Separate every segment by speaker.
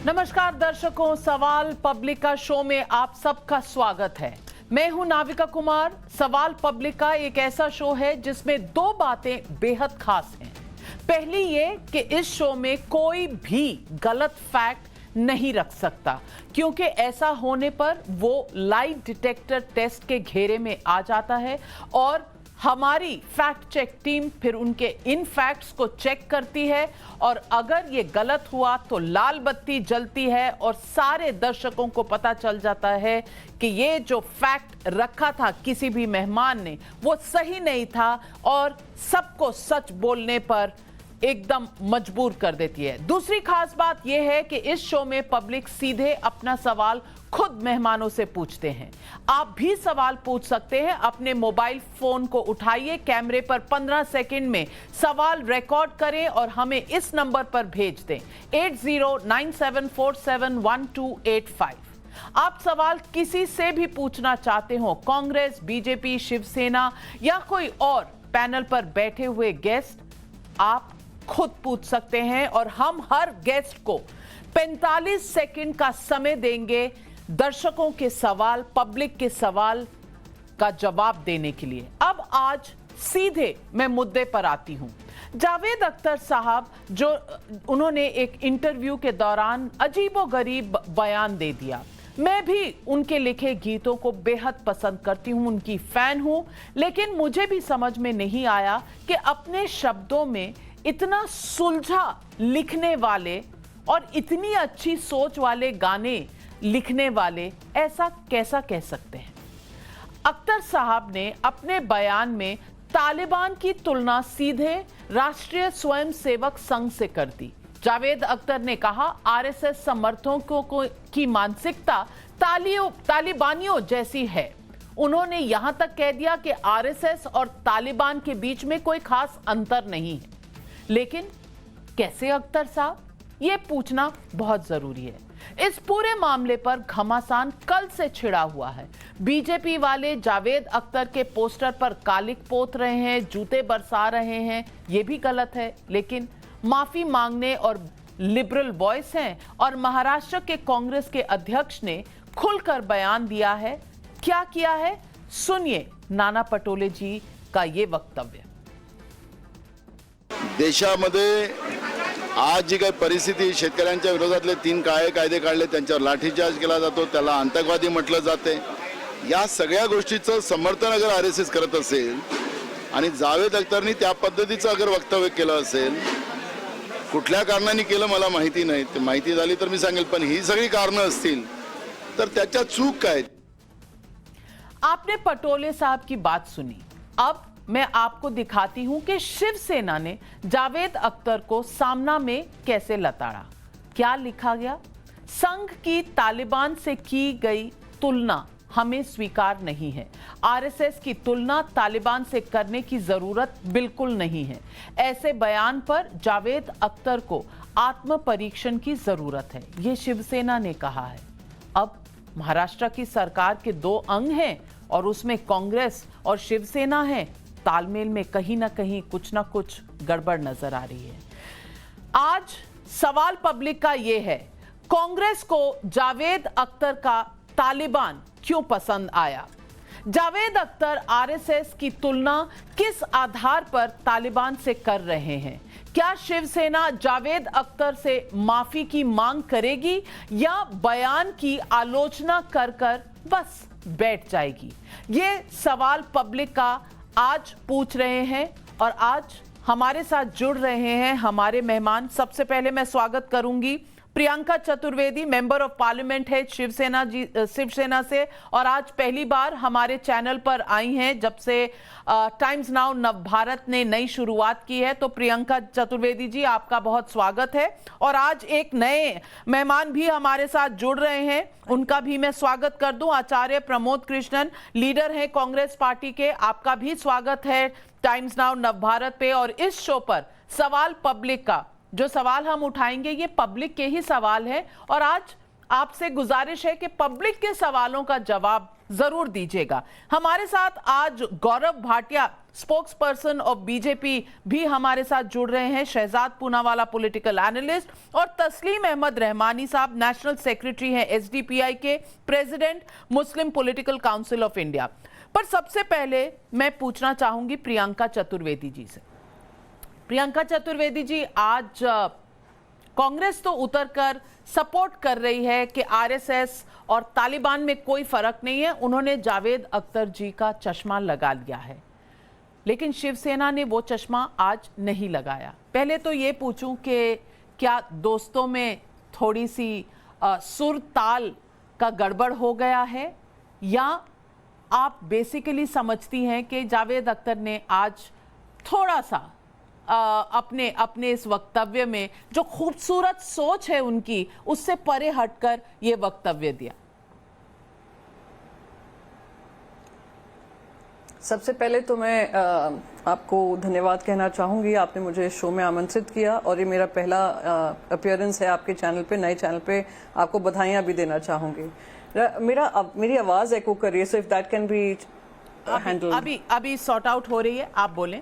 Speaker 1: नमस्कार दर्शकों, सवाल पब्लिक का शो में आप सबका स्वागत है। मैं हूं नाविका कुमार। सवाल पब्लिक का एक ऐसा शो है जिसमें दो बातें बेहद खास हैं। पहली ये कि इस शो में कोई भी गलत फैक्ट नहीं रख सकता, क्योंकि ऐसा होने पर वो लाइव डिटेक्टर टेस्ट के घेरे में आ जाता है और हमारी फैक्ट चेक टीम फिर उनके इन फैक्ट्स को चेक करती है और अगर ये गलत हुआ तो लाल बत्ती जलती है और सारे दर्शकों को पता चल जाता है कि ये जो फैक्ट रखा था किसी भी मेहमान ने वो सही नहीं था और सबको सच बोलने पर एकदम मजबूर कर देती है। दूसरी खास बात यह है कि इस शो में पब्लिक सीधे अपना सवाल खुद मेहमानों से पूछते हैं। आप भी सवाल पूछ सकते हैं। अपने मोबाइल फोन को उठाइए, कैमरे पर 15 सेकंड में सवाल रिकॉर्ड करें और हमें इस नंबर पर भेज दें 8097471285। आप सवाल किसी से भी पूछना चाहते हो, कांग्रेस, बीजेपी, शिवसेना या कोई और पैनल पर बैठे हुए गेस्ट, आप खुद पूछ सकते हैं और हम हर गेस्ट को 45 सेकंड का समय देंगे दर्शकों के सवाल, पब्लिक के सवाल का जवाब देने के लिए। अब आज सीधे मैं मुद्दे पर आती हूं। जावेद अख्तर साहब जो उन्होंने एक इंटरव्यू के दौरान अजीबोगरीब बयान दे दिया। मैं भी उनके लिखे गीतों को बेहद पसंद करती हूं, उनकी फैन हूं, लेकिन मुझे भी समझ में नहीं आया कि अपने शब्दों में इतना सुलझा लिखने वाले और इतनी अच्छी सोच वाले गाने लिखने वाले ऐसा कैसा कह सकते हैं। अख्तर साहब ने अपने बयान में तालिबान की तुलना सीधे राष्ट्रीय स्वयंसेवक संघ से कर दी। जावेद अख्तर ने कहा आरएसएस समर्थकों की मानसिकता तालिबानियों जैसी है। उन्होंने यहां तक कह दिया कि आरएसएस और तालिबान के बीच में कोई खास अंतर नहीं है। लेकिन कैसे अख्तर साहब, ये पूछना बहुत जरूरी है। इस पूरे मामले पर घमासान कल से छिड़ा हुआ है। बीजेपी वाले जावेद अख्तर के पोस्टर पर कालिक पोत रहे हैं, जूते बरसा रहे हैं, ये भी गलत है। लेकिन माफी मांगने और लिबरल वॉइस हैं और महाराष्ट्र के कांग्रेस के अध्यक्ष ने खुलकर बयान दिया है। क्या किया है, सुनिए नाना पटोले जी का ये वक्तव्य।
Speaker 2: देशामध्ये आज जी काही परिस्थिती, शेतकऱ्यांच्या विरोधातले 3 काळे कायदे काढले, त्यांच्यावर लाठीचार्ज केला जातो, त्याला आतंकवादी म्हटलं जाते। या सगळ्या गोष्टीचं समर्थन अगर आरएसएस करत असेल आणि जावेद अख्तरनी त्या पद्धतीचं अगर वक्तव्य केलं असेल, कुठल्या कारणाने केलं मला माहिती नाही, ते माहिती झाली तर मी सांगेल, पण ही सगळी कारणं असतील तर त्याच्या चूक काय।
Speaker 1: आपने पटोले साहब की बात सुनी। अब मैं आपको दिखाती हूं कि शिवसेना ने जावेद अख्तर को सामना में कैसे लताड़ा। क्या लिखा गया, संघ की तालिबान से की गई तुलना हमें स्वीकार नहीं है। आरएसएस की तुलना तालिबान से करने की जरूरत बिल्कुल नहीं है। ऐसे बयान पर जावेद अख्तर को आत्म परीक्षण की जरूरत है, यह शिवसेना ने कहा है। अब महाराष्ट्र की सरकार के 2 अंग हैं और उसमें कांग्रेस और शिवसेना है। तालमेल में कहीं ना कहीं कुछ ना कुछ गड़बड़ नजर आ रही है। आज सवाल पब्लिक का यह है, कांग्रेस को जावेद अख्तर का तालिबान क्यों पसंद आया? जावेद अख्तर आरएसएस की तुलना किस आधार पर तालिबान से कर रहे हैं? क्या शिवसेना जावेद अख्तर से माफी की मांग करेगी या बयान की आलोचना कर कर बस बैठ जाएगी? ये सवाल पब्लिक का आज पूछ रहे हैं और आज हमारे साथ जुड़ रहे हैं हमारे मेहमान। सबसे पहले मैं स्वागत करूंगी Priyanka Chaturvedi, member of parliament है शिवसेना से, और आज पहली बार हमारे चैनल पर आई हैं जब से टाइम्स नाउ नवभारत ने नई शुरुआत की है। तो प्रियंका चतुर्वेदी जी, आपका बहुत स्वागत है। और आज एक नए मेहमान भी हमारे साथ जुड़ रहे हैं, उनका भी मैं स्वागत कर दूं। आचार्य प्रमोद कृष्णन, लीडर हैं कांग्रेस पार्टी के, आपका भी स्वागत है टाइम्स नाउ नवभारत पे। और इस शो पर सवाल पब्लिक का जो सवाल हम उठाएंगे ये पब्लिक के ही सवाल है और आज आपसे गुजारिश है कि पब्लिक के सवालों का जवाब जरूर दीजिएगा। हमारे साथ आज Gaurav Bhatia, spokesperson of BJP, भी हमारे साथ जुड़ रहे हैं। शहजाद पूनावाला, पॉलिटिकल एनालिस्ट, और तस्लीम अहमद रहमानी साहब, नेशनल सेक्रेटरी हैं एसडीपीआई के, president Muslim political council of India. पर सबसे पहले मैं पूछना चाहूंगी प्रियंका चतुर्वेदी जी से। प्रियंका चतुर्वेदी जी, आज कांग्रेस तो उतरकर सपोर्ट कर रही है कि आरएसएस और तालिबान में कोई फर्क नहीं है, उन्होंने जावेद अख्तर जी का चश्मा लगा लिया है, लेकिन शिवसेना ने वो चश्मा आज नहीं लगाया। पहले तो ये पूछूं कि क्या दोस्तों में थोड़ी सी सुर ताल का गड़बड़ हो गया है, या आप बेसिकली समझती हैं कि जावेद अख्तर ने आज थोड़ा सा अपने इस वक्तव्य में जो खूबसूरत सोच है उनकी, उससे परे हटकर ये वक्तव्य दिया?
Speaker 3: सबसे पहले तो मैं आपको धन्यवाद कहना चाहूंगी, आपने मुझे शो में आमंत्रित किया और ये मेरा पहला अपीयरेंस है आपके चैनल पे, नए चैनल पे। आपको बधाइयां भी देना चाहूंगी। मेरी आवाज एको कर रही है, so if that can be handled.
Speaker 1: अभी सॉर्ट आउट हो रही है, आप बोलें।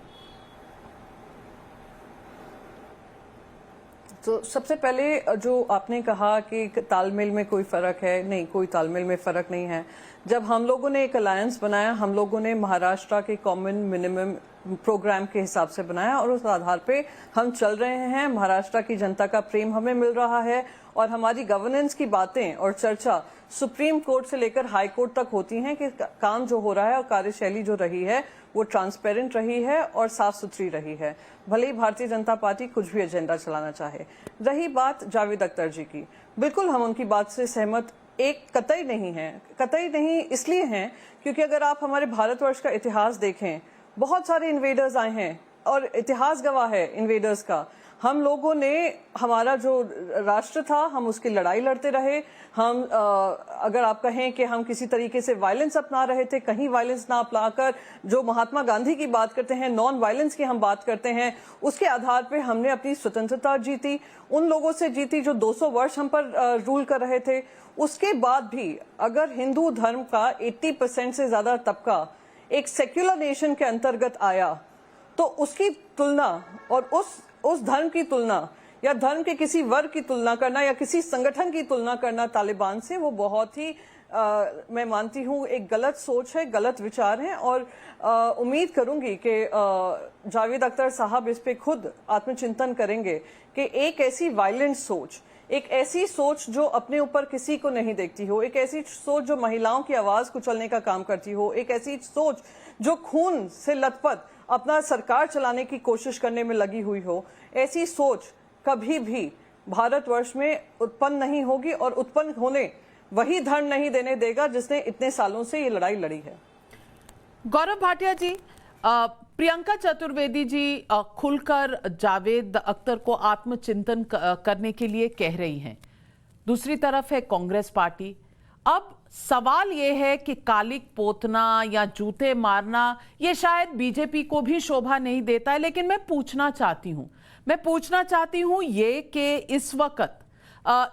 Speaker 3: तो सबसे पहले जो आपने कहा कि तालमेल में कोई फर्क है, नहीं, कोई तालमेल में फर्क नहीं है। जब हम लोगों ने एक अलायंस बनाया, हम लोगों ने महाराष्ट्र के कॉमन मिनिमम प्रोग्राम के हिसाब से बनाया और उस आधार पे हम चल रहे हैं। महाराष्ट्र की जनता का प्रेम हमें मिल रहा है और हमारी गवर्नेंस की बातें और चर्चा सुप्रीम कोर्ट से लेकर हाई कोर्ट तक होती हैं कि काम जो हो रहा है और कार्यशैली जो रही है वो ट्रांसपेरेंट रही है और साफ सुथरी रही है, भले ही भारतीय जनता पार्टी कुछ भी एजेंडा चलाना चाहे। रही बात जावेद अख्तर जी की, बिल्कुल हम उनकी बात से सहमत एक कतई नहीं है। कतई नहीं इसलिए हैं क्योंकि अगर आप हमारे भारतवर्ष का इतिहास देखें, बहुत सारे इन्वेडर्स आए हैं और इतिहास गवाह है इन्वेडर्स का। हम लोगों ने, हमारा जो राष्ट्र था, हम उसकी लड़ाई लड़ते रहे। हम अगर आप कहें कि हम किसी तरीके से वायलेंस अपना रहे थे, कहीं वायलेंस ना अपनाकर जो महात्मा गांधी की बात करते हैं, नॉन वायलेंस की हम बात करते हैं, उसके आधार पे हमने अपनी स्वतंत्रता जीती, उन लोगों से जीती जो 200 वर्ष हम पर रूल कर रहे थे। उसके बाद भी अगर हिंदू धर्म का 80% से ज्यादा तबका एक सेक्युलर नेशन के अंतर्गत आया, तो उसकी तुलना और उस धर्म की तुलना या धर्म के किसी वर्ग की तुलना करना या किसी संगठन की तुलना करना तालिबान से, वो बहुत ही मैं मानती हूँ एक गलत सोच है, गलत विचार है। और उम्मीद करूंगी कि जावेद अख्तर साहब इस पे खुद आत्मचिंतन करेंगे कि एक ऐसी वायलेंट सोच, एक ऐसी सोच जो अपने ऊपर किसी को नहीं देखती हो, एक ऐसी सोच जो महिलाओं की आवाज कुचलने का काम करती हो, एक ऐसी सोच जो खून से लथपथ अपना सरकार चलाने की कोशिश करने में लगी हुई हो, ऐसी सोच कभी भी भारतवर्ष में उत्पन्न नहीं होगी और उत्पन्न होने वही धर्म नहीं देने देगा जिसने इतने सालों से ये लड़ाई लड़ी है।
Speaker 1: गौरव भाटिया जी, प्रियंका चतुर्वेदी जी खुलकर जावेद अख्तर को आत्मचिंतन करने के लिए कह रही हैं, दूसरी तरफ है कांग्रेस पार्टी। अब सवाल यह है कि कालिक पोतना या जूते मारना ये शायद बीजेपी को भी शोभा नहीं देता है, लेकिन मैं पूछना चाहती हूं ये कि इस वक्त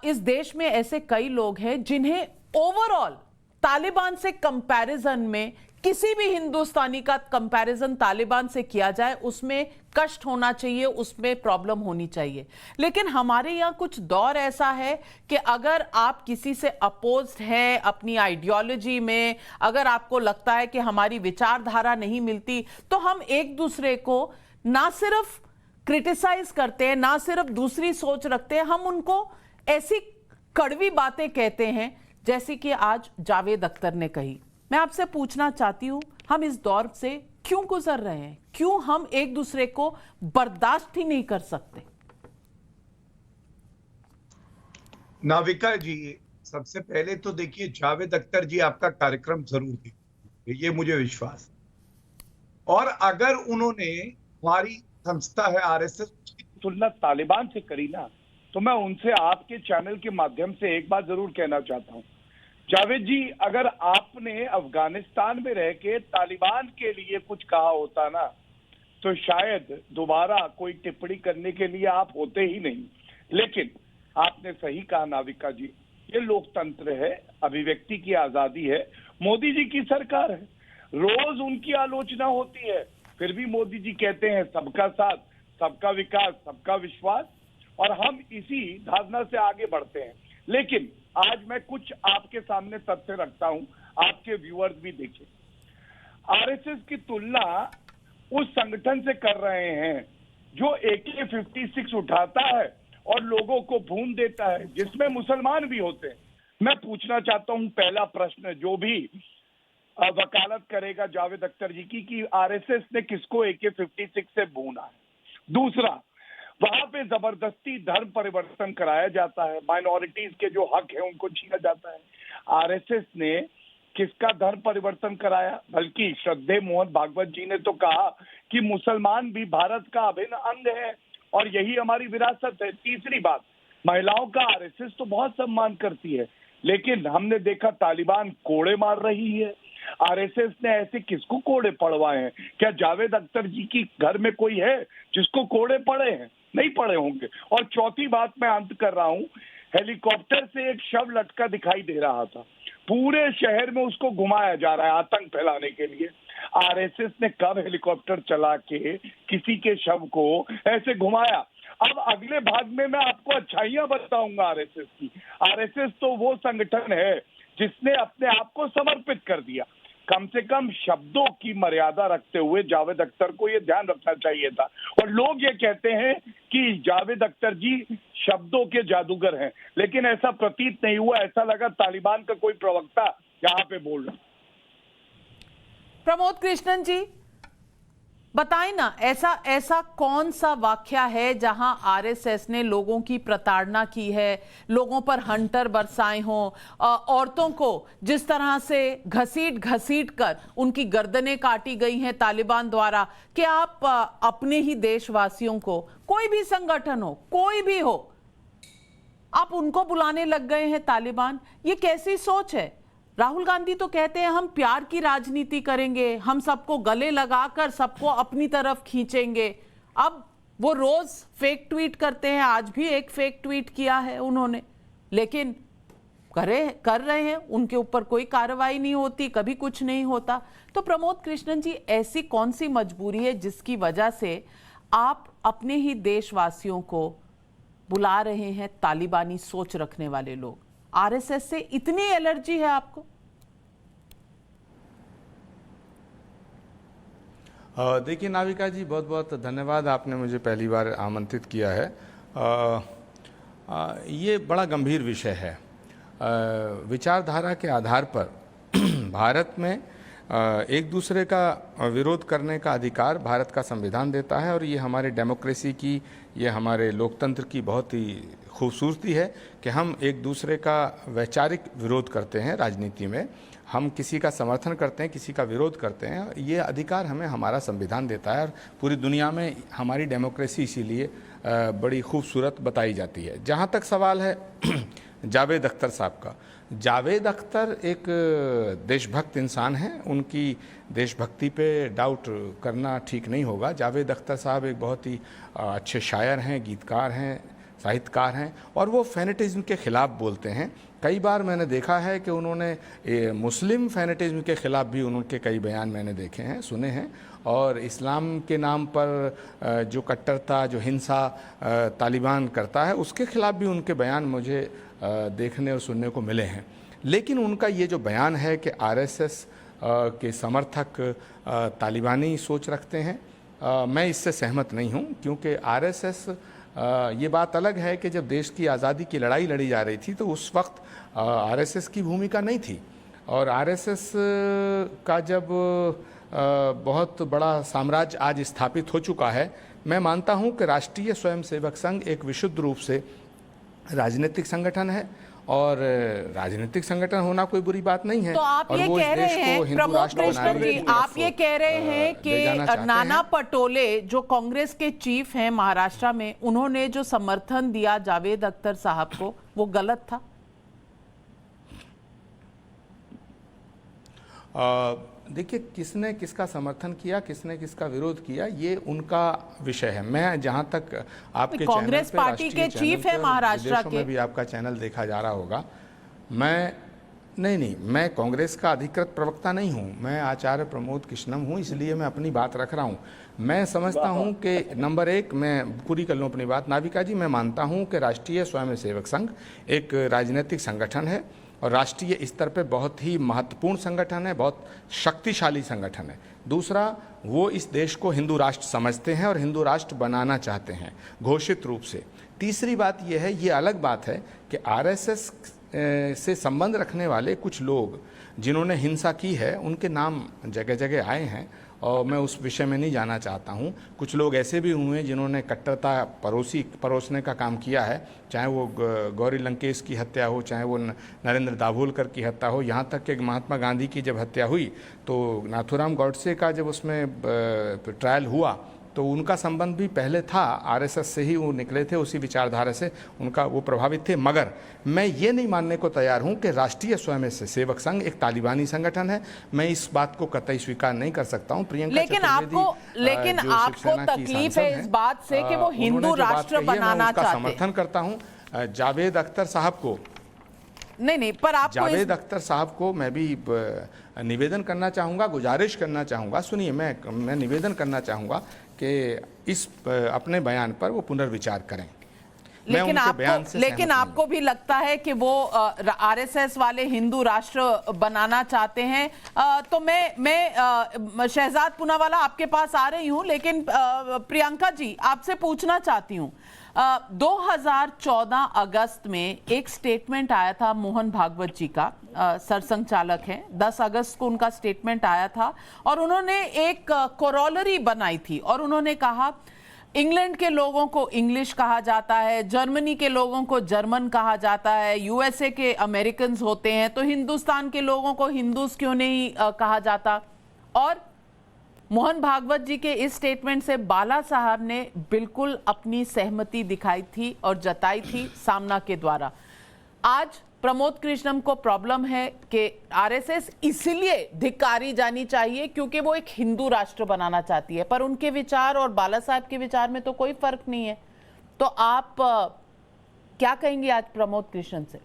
Speaker 1: इस देश में ऐसे कई लोग हैं जिन्हें ओवरऑल तालिबान से कंपैरिजन में, किसी भी हिंदुस्तानी का कंपैरिजन तालिबान से किया जाए उसमें कष्ट होना चाहिए, उसमें प्रॉब्लम होनी चाहिए। लेकिन हमारे यहाँ कुछ दौर ऐसा है कि अगर आप किसी से अपोज्ड हैं अपनी आइडियोलॉजी में, अगर आपको लगता है कि हमारी विचारधारा नहीं मिलती, तो हम एक दूसरे को ना सिर्फ क्रिटिसाइज करते हैं, ना सिर्फ दूसरी सोच रखते हैं, हम उनको ऐसी कड़वी बातें कहते हैं जैसी कि आज जावेद अख्तर ने कही। मैं आपसे पूछना चाहती हूं, हम इस दौर से क्यों गुजर रहे हैं? क्यों हम एक दूसरे को बर्दाश्त ही नहीं कर सकते?
Speaker 4: नाविका जी, सबसे पहले तो देखिए, जावेद अख्तर जी आपका कार्यक्रम जरूर देखेंगे, ये मुझे विश्वास है। और अगर उन्होंने हमारी संस्था है आरएसएस की
Speaker 5: तुलना तालिबान से करी ना, तो मैं उनसे आपके चैनल के माध्यम से एक बात जरूर कहना चाहता हूं, जावेद जी, अगर आपने अफगानिस्तान में रह के तालिबान के लिए कुछ कहा होता ना, तो शायद दोबारा कोई टिप्पणी करने के लिए आप होते ही नहीं। लेकिन आपने सही कहा नाविका जी, ये लोकतंत्र है, अभिव्यक्ति की आजादी है। मोदी जी की सरकार है, रोज उनकी आलोचना होती है, फिर भी मोदी जी कहते हैं सबका साथ, सबका विकास, सबका विश्वास, और हम इसी धारणा से आगे बढ़ते हैं। लेकिन आज मैं कुछ आपके सामने तथ्य रखता हूं, आपके व्यूअर्स भी देखें। आरएसएस की तुलना उस संगठन से कर रहे हैं जो AK-56 उठाता है और लोगों को भून देता है, जिसमें मुसलमान भी होते हैं। मैं पूछना चाहता हूं, पहला प्रश्न जो भी वकालत करेगा जावेद अख्तर जी की, कि आरएसएस ने किसको AK-56 से भूना है। दूसरा, वहां पे जबरदस्ती धर्म परिवर्तन कराया जाता है, माइनॉरिटीज के जो हक है उनको छीना जाता है। आरएसएस ने किसका धर्म परिवर्तन कराया? बल्कि श्रद्धेय मोहन भागवत जी ने तो कहा कि मुसलमान भी भारत का अभिन्न अंग है और यही हमारी विरासत है। तीसरी बात, महिलाओं का आरएसएस तो बहुत सम्मान करती है, लेकिन हमने देखा तालिबान कोड़े मार रही है। आरएसएस ने ऐसे किसको कोड़े पड़वाए हैं? क्या जावेद अख्तर जी की घर में कोई है जिसको कोड़े पड़े हैं? नहीं पड़े होंगे। और चौथी बात मैं अंत कर रहा हूं, हेलीकॉप्टर से एक शव लटका दिखाई दे रहा था, पूरे शहर में उसको घुमाया जा रहा है आतंक फैलाने के लिए। आरएसएस ने कब हेलीकॉप्टर चला के किसी के शव को ऐसे घुमाया? अब अगले भाग में मैं आपको अच्छाइयां बताऊंगा आरएसएस की। आरएसएस तो वो संगठन है जिसने अपने आप को समर्पित कर दिया। कम से कम शब्दों की मर्यादा रखते हुए जावेद अख्तर को ये ध्यान रखना चाहिए था। और लोग ये कहते हैं कि जावेद अख्तर जी शब्दों के जादूगर हैं, लेकिन ऐसा प्रतीत नहीं हुआ। ऐसा लगा तालिबान का कोई प्रवक्ता यहाँ पे बोल रहा।
Speaker 1: प्रमोद कृष्णन जी बताएं ना, ऐसा कौन सा वाक्या है जहां आरएसएस ने लोगों की प्रताड़ना की है, लोगों पर हंटर बरसाए हों, औरतों को जिस तरह से घसीट कर उनकी गर्दनें काटी गई हैं तालिबान द्वारा, कि आप अपने ही देशवासियों को, कोई भी संगठन हो, कोई भी हो, आप उनको बुलाने लग गए हैं तालिबान? ये कैसी सोच है? राहुल गांधी तो कहते हैं हम प्यार की राजनीति करेंगे, हम सबको गले लगाकर सबको अपनी तरफ खींचेंगे। अब वो रोज फेक ट्वीट करते हैं, आज भी एक फेक ट्वीट किया है उन्होंने, लेकिन कर रहे हैं, उनके ऊपर कोई कार्रवाई नहीं होती, कभी कुछ नहीं होता। तो प्रमोद कृष्णन जी, ऐसी कौन सी मजबूरी है जिसकी वजह से आप अपने ही देशवासियों को बुला रहे हैं तालिबानी सोच रखने वाले लोग? आरएसएस से इतनी एलर्जी है आपको?
Speaker 6: देखिए नाविका जी, बहुत बहुत धन्यवाद, आपने मुझे पहली बार आमंत्रित किया है। ये बड़ा गंभीर विषय है। विचारधारा के आधार पर भारत में एक दूसरे का विरोध करने का अधिकार भारत का संविधान देता है, और ये हमारे डेमोक्रेसी की, ये हमारे लोकतंत्र की बहुत ही खूबसूरती है कि हम एक दूसरे का वैचारिक विरोध करते हैं। राजनीति में हम किसी का समर्थन करते हैं, किसी का विरोध करते हैं, ये अधिकार हमें हमारा संविधान देता है, और पूरी दुनिया में हमारी डेमोक्रेसी इसीलिए बड़ी खूबसूरत बताई जाती है। जहाँ तक सवाल है जावेद अख्तर साहब का, जावेद अख्तर एक देशभक्त इंसान हैं, उनकी देशभक्ति पे डाउट करना ठीक नहीं होगा। जावेद अख्तर साहब एक बहुत ही अच्छे शायर हैं, गीतकार हैं, साहित्यकार हैं, और वो फैनेटिज्म के ख़िलाफ़ बोलते हैं। कई बार मैंने देखा है कि उन्होंने मुस्लिम फैनेटिज्म के ख़िलाफ़ भी उनके कई बयान मैंने देखे हैं, सुने हैं, और इस्लाम के नाम पर जो कट्टरता, जो हिंसा तालिबान करता है, उसके ख़िलाफ़ भी उनके बयान मुझे देखने और सुनने को मिले हैं। लेकिन उनका ये जो बयान है कि आरएसएस के समर्थक तालिबानी सोच रखते हैं, मैं इससे सहमत नहीं हूँ, क्योंकि आरएसएस, ये बात अलग है कि जब देश की आज़ादी की लड़ाई लड़ी जा रही थी तो उस वक्त आरएसएस की भूमिका नहीं थी, और आरएसएस का जब बहुत बड़ा साम्राज्य आज स्थापित हो चुका है, मैं मानता हूँ कि राष्ट्रीय स्वयंसेवक संघ एक विशुद्ध रूप से राजनीतिक संगठन है, और राजनीतिक संगठन होना कोई बुरी बात नहीं है।
Speaker 1: तो आप ये कह रहे हैं प्रमोद कृष्णन जी, आप ये कह रहे हैं कि नाना पटोले जो कांग्रेस के चीफ हैं महाराष्ट्र में, उन्होंने जो समर्थन दिया जावेद अख्तर साहब को, वो गलत था?
Speaker 6: देखिए, किसने किसका समर्थन किया, किसने किसका विरोध किया, ये उनका विषय है। मैं जहां तक आपके
Speaker 1: कांग्रेस पार्टी के चीफ है महाराष्ट्र के,
Speaker 6: में भी आपका चैनल देखा जा रहा होगा, मैं नहीं, मैं कांग्रेस का अधिकृत प्रवक्ता नहीं हूं, मैं आचार्य प्रमोद कृष्णम हूं, इसलिए मैं अपनी बात रख रहा हूं। मैं समझता हूं कि नंबर एक, मैं पूरी कर लूं अपनी बात नाविका जी, मैं मानता हूं कि राष्ट्रीय स्वयंसेवक संघ एक राजनीतिक संगठन है और राष्ट्रीय स्तर पे बहुत ही महत्वपूर्ण संगठन है, बहुत शक्तिशाली संगठन है। दूसरा, वो इस देश को हिंदू राष्ट्र समझते हैं और हिंदू राष्ट्र बनाना चाहते हैं घोषित रूप से। तीसरी बात यह है, ये अलग बात है कि आरएसएस से संबंध रखने वाले कुछ लोग जिन्होंने हिंसा की है उनके नाम जगह जगह आए हैं और मैं उस विषय में नहीं जाना चाहता हूं। कुछ लोग ऐसे भी हुए हैं जिन्होंने कट्टरता परोसने का काम किया है, चाहे वो गौरी लंकेश की हत्या हो, चाहे वो नरेंद्र दाभोलकर की हत्या हो, यहाँ तक कि महात्मा गांधी की जब हत्या हुई तो नाथूराम गौडसे का जब उसमें ट्रायल हुआ तो उनका संबंध भी पहले था, आरएसएस से ही वो निकले थे, उसी विचारधारा से उनका वो प्रभावित थे। मगर मैं ये नहीं मानने को तैयार हूं कि राष्ट्रीय स्वयंसेवक संघ एक तालिबानी संगठन है, मैं इस बात को कतई स्वीकार नहीं कर सकता हूं। प्रियंका
Speaker 1: लेकिन आपको तकलीफ है इस बात से कि वो हिंदू राष्ट्र बनाना चाहते हैं।
Speaker 6: समर्थन करता हूं। जावेद अख्तर साहब को
Speaker 1: नहीं, पर आप
Speaker 6: जावेद अख्तर साहब को मैं भी निवेदन करना चाहूँगा, गुजारिश करना चाहूँगा, सुनिए, मैं निवेदन करना चाहूँगा कि इस अपने बयान पर वो पुनर्विचार करें।
Speaker 1: लेकिन आपको भी लगता है कि वो आरएसएस वाले हिंदू राष्ट्र बनाना चाहते हैं? तो मैं शहजाद पूनावाला आपके पास आ रही हूं, लेकिन प्रियंका जी आपसे पूछना चाहती हूं। 2014 अगस्त में एक स्टेटमेंट आया था मोहन भागवत जी का, सरसंघचालक हैं, 10 अगस्त को उनका स्टेटमेंट आया था और उन्होंने एक कोरोलरी बनाई थी और उन्होंने कहा इंग्लैंड के लोगों को इंग्लिश कहा जाता है, जर्मनी के लोगों को जर्मन कहा जाता है, यूएसए के अमेरिकन्स होते हैं, तो हिंदुस्तान के लोगों को हिंदूस क्यों नहीं कहा जाता? और मोहन भागवत जी के इस स्टेटमेंट से बाला साहब ने बिल्कुल अपनी सहमति दिखाई थी और जताई थी सामना के द्वारा। आज प्रमोद कृष्णम को प्रॉब्लम है कि आरएसएस इसलिए धिक्कारी जानी चाहिए क्योंकि वो एक हिंदू राष्ट्र बनाना चाहती है, पर उनके विचार और बाला साहब के विचार में तो कोई फर्क नहीं है। तो आप क्या कहेंगे आज प्रमोद कृष्णन से?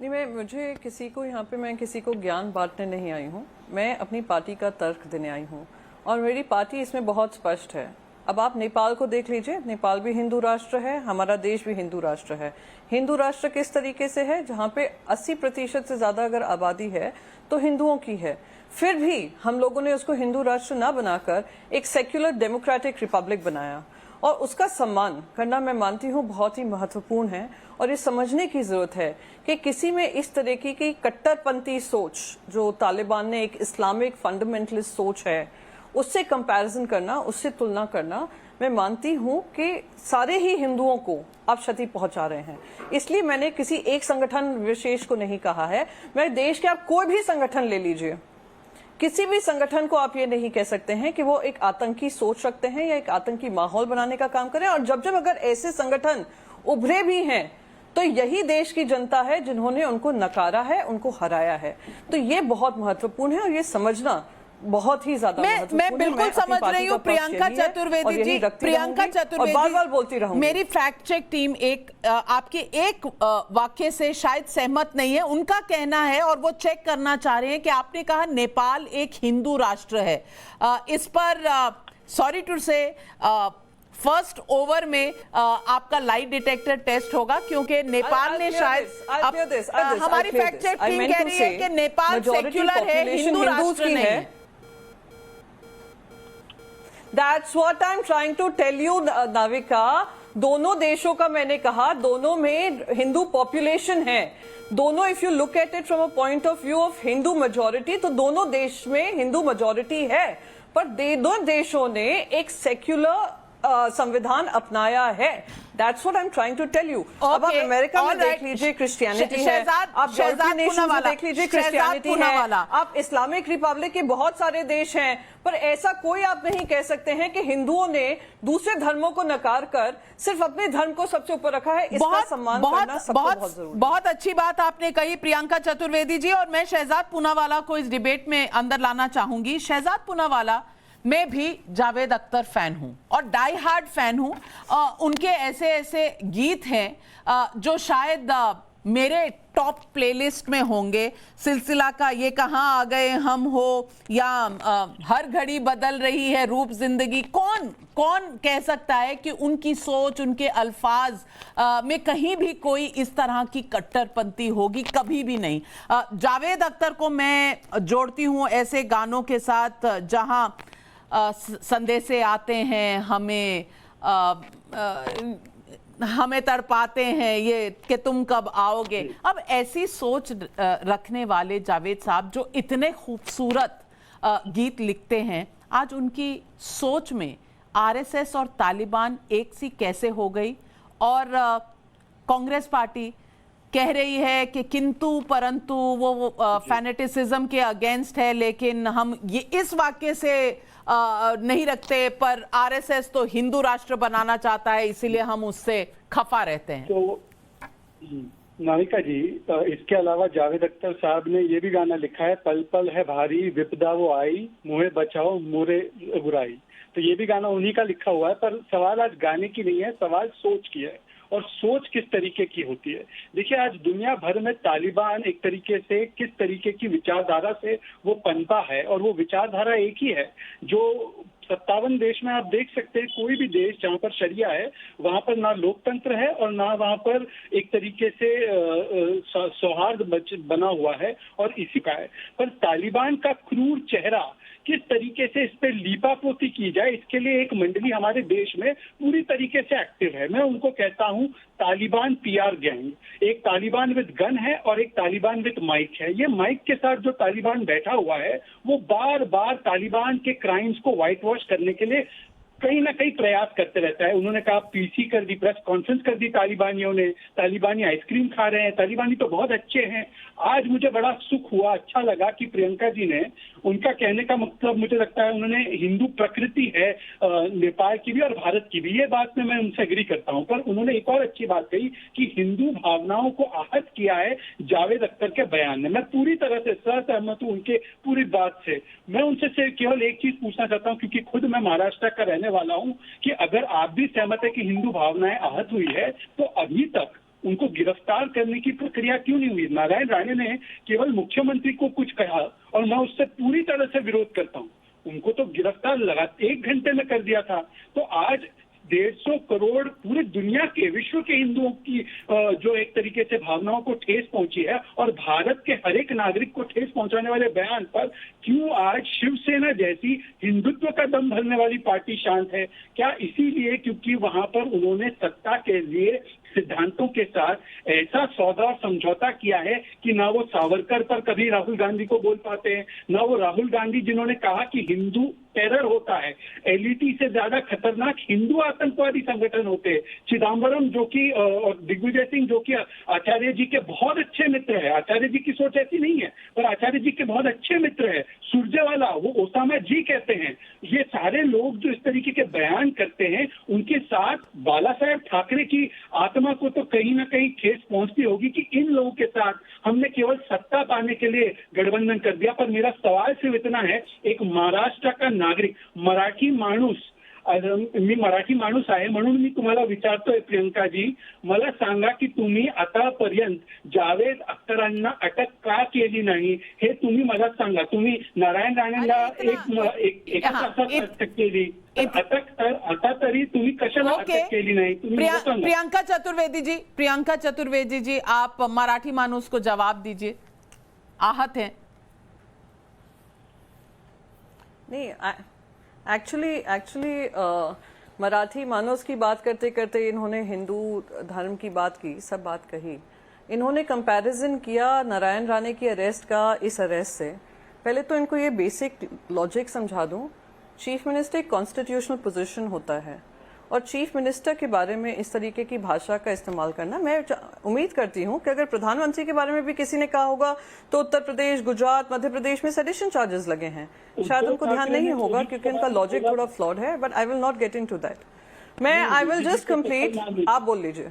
Speaker 3: नहीं, मुझे किसी को यहाँ पे, मैं किसी को ज्ञान बांटने नहीं आई हूँ, मैं अपनी पार्टी का तर्क देने आई हूँ और मेरी पार्टी इसमें बहुत स्पष्ट है। अब आप नेपाल को देख लीजिए, नेपाल भी हिंदू राष्ट्र है, हमारा देश भी हिंदू राष्ट्र है। हिंदू राष्ट्र किस तरीके से है? जहाँ पे 80% से ज्यादा अगर आबादी है तो हिंदुओं की है, फिर भी हम लोगों ने उसको हिंदू राष्ट्र ना बनाकर एक सेक्युलर डेमोक्रेटिक रिपब्लिक बनाया और उसका सम्मान करना मैं मानती हूँ बहुत ही महत्वपूर्ण है। और ये समझने की जरूरत है कि किसी में इस तरीके की कट्टरपंथी सोच, जो तालिबान ने एक इस्लामिक फंडामेंटलिस्ट सोच है, उससे कंपैरिजन करना, उससे तुलना करना, मैं मानती हूं कि सारे ही हिंदुओं को आप क्षति पहुंचा रहे हैं। इसलिए मैंने किसी एक संगठन विशेष को नहीं कहा है। मैं देश के आप कोई भी संगठन ले लीजिए, किसी भी संगठन को आप ये नहीं कह सकते हैं कि वो एक आतंकी सोच रखते हैं या एक आतंकी माहौल बनाने का काम करें। और जब अगर ऐसे संगठन उभरे भी हैं तो यही देश की जनता है जिन्होंने उनको नकारा है, उनको हराया है। तो ये बहुत महत्वपूर्ण है और ये समझना बहुत ही ज्यादा
Speaker 1: मैं बिल्कुल समझ रही हूँ प्रियंका चतुर्वेदी जी, प्रियंका चतुर्वेदी,
Speaker 3: बार बोलती रहूंगी।
Speaker 1: मेरी फैक्ट चेक टीम आपके एक वाक्य से शायद सहमत नहीं है। उनका कहना है और वो चेक करना चाह रहे हैं कि आपने कहा नेपाल एक हिंदू राष्ट्र है। इस पर सॉरी टू से फर्स्ट ओवर में आपका लाई डिटेक्टर टेस्ट होगा, क्योंकि नेपाल ने शायद हमारी फैक्ट चेक टीम कह रही है कि नेपाल सेक्युलर है, हिंदू राष्ट्र नहीं है।
Speaker 3: That's what I'm trying to tell you, Navika. दोनों देशों का मैंने कहा, दोनों में हिंदू पॉपुलेशन है। दोनों, if you look at it from a point of view of Hindu majority, तो दोनों देश में हिंदू मेजोरिटी है, पर दोनों देशों ने एक सेक्युलर संविधान अपनाया है। That's what I'm trying to tell you. अब आप अमेरिका में देख लीजिए क्रिश्चियनिटी है, आप यूरोपियन नेशंस में देख लीजिए क्रिश्चियनिटी है, आप इस्लामिक रिपब्लिक के बहुत सारे देश हैं, पर ऐसा कोई आप नहीं कह सकते हैं कि हिंदुओं ने दूसरे धर्मों को नकार कर सिर्फ अपने धर्म को सबसे ऊपर रखा है। इसका सम्मान करना सबको बहुत जरूरी है।
Speaker 1: बहुत अच्छी बात आपने कही प्रियंका चतुर्वेदी जी, और मैं शहजाद पूनावाला को इस डिबेट में अंदर लाना चाहूंगी। शहजाद पूनावाला, मैं भी जावेद अख्तर फैन हूं और डाई हार्ड फैन हूं। उनके ऐसे ऐसे गीत हैं जो शायद मेरे टॉप प्लेलिस्ट में होंगे। सिलसिला का ये कहाँ आ गए हम हो, या हर घड़ी बदल रही है रूप जिंदगी। कौन कह सकता है कि उनकी सोच, उनके अल्फाज में कहीं भी कोई इस तरह की कट्टरपंथी होगी? कभी भी नहीं। जावेद अख्तर को मैं जोड़ती हूँ ऐसे गानों के साथ जहां संदेशे आते हैं, हमें तड़पाते हैं ये कि तुम कब आओगे। अब ऐसी सोच रखने वाले जावेद साहब जो इतने खूबसूरत गीत लिखते हैं, आज उनकी सोच में आरएसएस और तालिबान एक सी कैसे हो गई? और कांग्रेस पार्टी कह रही है कि किंतु परंतु वो फैनेटिसिज्म के अगेंस्ट है, लेकिन हम ये इस वाक्य से नहीं रखते, पर आरएसएस तो हिंदू राष्ट्र बनाना चाहता है, इसीलिए हम उससे खफा रहते हैं।
Speaker 7: तो नाविका जी, इसके अलावा जावेद अख्तर साहब ने ये भी गाना लिखा है, पल पल है भारी विपदा वो आई, मुझे बचाओ मोरे बुराई। तो ये भी गाना उन्हीं का लिखा हुआ है। पर सवाल आज गाने की नहीं है, सवाल सोच की है, और सोच किस तरीके की होती है। देखिए, आज दुनिया भर में तालिबान एक तरीके से किस तरीके की विचारधारा से वो पनपा है, और वो विचारधारा एक ही है जो 57 देश में आप देख सकते हैं। कोई भी देश जहां पर शरिया है वहां पर ना लोकतंत्र है और ना वहां पर एक तरीके से सौहार्द बना हुआ है, और इसी का है। पर तालिबान का क्रूर चेहरा किस तरीके से इस पे लीपापोती की जाए, इसके लिए एक मंडली हमारे देश में पूरी तरीके से एक्टिव है। मैं उनको कहता हूं तालिबान पीआर गैंग। एक तालिबान विद गन है और एक तालिबान विद माइक है। ये माइक के साथ जो तालिबान बैठा हुआ है वो बार बार तालिबान के क्राइम्स को व्हाइट वॉश करने के लिए कहीं ना कहीं प्रयास करते रहता है। उन्होंने कहा पीसी कर दी, प्रेस कॉन्फ्रेंस कर दी तालिबानियों ने, तालिबानी आइसक्रीम खा रहे हैं, तालिबानी तो बहुत अच्छे हैं। आज मुझे बड़ा सुख हुआ, अच्छा लगा कि प्रियंका जी ने, उनका कहने का मतलब मुझे लगता है उन्होंने हिंदू प्रकृति है नेपाल की भी और भारत की भी, ये बात में मैं उनसे एग्री करता हूं। पर उन्होंने एक और अच्छी बात कही कि हिंदू भावनाओं को आहत किया है जावेद अख्तर के बयान ने। मैं पूरी तरह से सहमत हूं उनके पूरी बात से। मैं उनसे केवल एक चीज पूछना चाहता हूं, क्योंकि खुद मैं महाराष्ट्र का रहने वाला हूं, कि अगर आप भी सहमत है कि हिंदू भावनाएं आहत हुई है, तो अभी तक उनको गिरफ्तार करने की प्रक्रिया क्यों नहीं हुई? नारायण राणे ने केवल मुख्यमंत्री को कुछ कहा और मैं उससे पूरी तरह से विरोध करता हूं। उनको तो गिरफ्तार लगा 1 घंटे में कर दिया था। तो आज 150 करोड़ पूरी दुनिया के, विश्व के हिंदुओं की जो एक तरीके से भावनाओं को ठेस पहुंची है, और भारत के हर एक नागरिक को ठेस पहुंचाने वाले बयान पर क्यों आज शिवसेना जैसी हिंदुत्व का दम भरने वाली पार्टी शांत है? क्या इसीलिए क्योंकि वहां पर उन्होंने सत्ता के लिए सिद्धांतों के साथ ऐसा सौदा और समझौता किया है कि ना वो सावरकर पर कभी राहुल गांधी को बोल पाते हैं, ना वो राहुल गांधी जिन्होंने कहा कि हिंदू टेरर होता है, एलईटी से ज्यादा खतरनाक हिंदू आतंकवादी संगठन होते हैं। चिदम्बरम जो कि और दिग्विजय सिंह जो कि आचार्य जी के बहुत अच्छे मित्र है, आचार्य जी की सोच ऐसी नहीं है पर आचार्य जी के बहुत अच्छे मित्र है, सुरजेवाला वो ओसामा जी कहते हैं। ये सारे लोग जो इस तरीके के बयान करते हैं, उनके साथ बाला साहेब ठाकरे की आत्मा को तो कहीं ना कहीं ठेस पहुंचती होगी कि इन लोगों के साथ हमने केवल सत्ता पाने के लिए गठबंधन कर दिया। पर मेरा सवाल सिर्फ इतना है, एक महाराष्ट्र का नागरिक, मराठी माणूस, मी मराठी माणूस आहे म्हणून मी तुम्हाला विचारतोय प्रियंका जी, मला सांगा की तुम्ही आतापर्यंत जावेद अख्तरांना अटक का केली नाही, हे तुम्ही मला सांगा। तुम्ही नारायण राणेला एक अटक केली, आता तरी तुम्ही कशाला अटक केली नाही?
Speaker 1: प्रियंका चतुर्वेदी जी, आप मराठी मानुस को जवाब दीजिए। आहत हैं?
Speaker 3: नहीं, एक्चुअली मराठी मानस की बात करते करते इन्होंने हिंदू धर्म की बात की, सब बात कही। इन्होंने कंपैरिजन किया नारायण राणे की अरेस्ट का इस अरेस्ट से। पहले तो इनको ये बेसिक लॉजिक समझा दूं, चीफ मिनिस्टर एक कॉन्स्टिट्यूशनल पोजीशन होता है और चीफ मिनिस्टर के बारे में इस तरीके की भाषा का इस्तेमाल करना, मैं उम्मीद करती हूं कि अगर प्रधानमंत्री के बारे में भी किसी ने कहा होगा तो उत्तर प्रदेश, गुजरात, मध्य प्रदेश में सेडिशन चार्जेस लगे हैं, शायद उनको ध्यान नहीं होगा क्योंकि उनका लॉजिक थोड़ा फ्लॉड है। But I will not get into that. I will just complete. आप बोल लीजिए।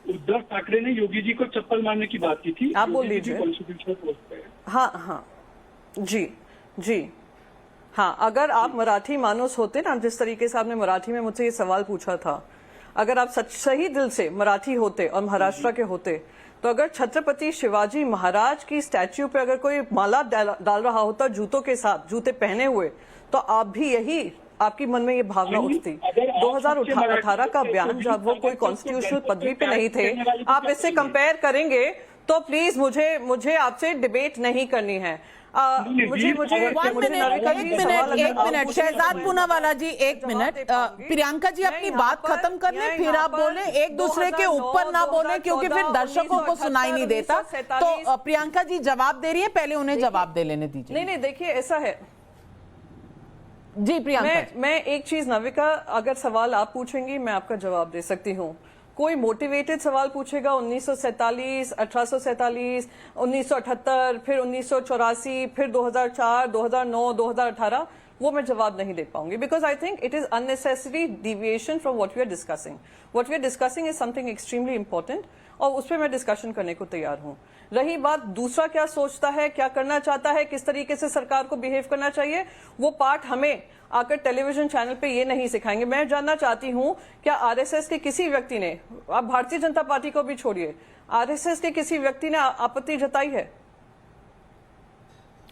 Speaker 7: उद्धव ठाकरे ने योगी जी को चप्पल मारने की बात की थी,
Speaker 3: आप बोल लीजिए। हाँ, जी। हाँ, अगर आप मराठी मानुस होते ना, जिस तरीके से आपने मराठी में मुझसे ये सवाल पूछा था, अगर आप सही दिल से मराठी होते और महाराष्ट्र के होते, तो अगर छत्रपति शिवाजी महाराज की स्टैच्यू पे अगर कोई माला डाल रहा होता जूतों के साथ, जूते पहने हुए, तो आप भी यही, आपकी मन में ये भावना उठती। 2018 का बयान, जब वो कोई कॉन्स्टिट्यूशनल पदवी पे नहीं थे, आप इससे कंपेयर करेंगे तो प्लीज मुझे आपसे डिबेट नहीं करनी है। मुझे
Speaker 1: एक मिनट शहजाद पूनावाला जी, एक मिनट। प्रियंका जी अपनी बात खत्म कर लें, फिर आप बोले, एक दूसरे के ऊपर ना बोले, क्योंकि फिर दर्शकों को सुनाई नहीं देता। तो प्रियंका जी जवाब दे रही है, पहले उन्हें जवाब दे लेने दीजिए।
Speaker 3: नहीं, देखिए ऐसा है
Speaker 1: जी प्रियंका।
Speaker 3: मैं एक चीज, नविका, अगर सवाल आप पूछेंगी मैं आपका जवाब दे सकती हूँ। कोई मोटिवेटेड सवाल पूछेगा 1947, 1847, 1978, फिर 1984, फिर 2004, 2009, 2018, वो मैं जवाब नहीं दे पाऊंगी, because I think it is unnecessary deviation from what we are discussing. What we are discussing is something extremely important, और उस पर मैं डिस्कशन करने को तैयार हूँ। रही बात दूसरा क्या सोचता है, क्या करना चाहता है, किस तरीके से सरकार को बिहेव करना चाहिए, वो पार्ट हमें आकर टेलीविजन चैनल पे ये नहीं सिखाएंगे। मैं जानना चाहती हूँ, क्या आरएसएस के किसी व्यक्ति ने, आप भारतीय जनता पार्टी को भी छोड़िए, आरएसएस के किसी व्यक्ति ने आपत्ति जताई है?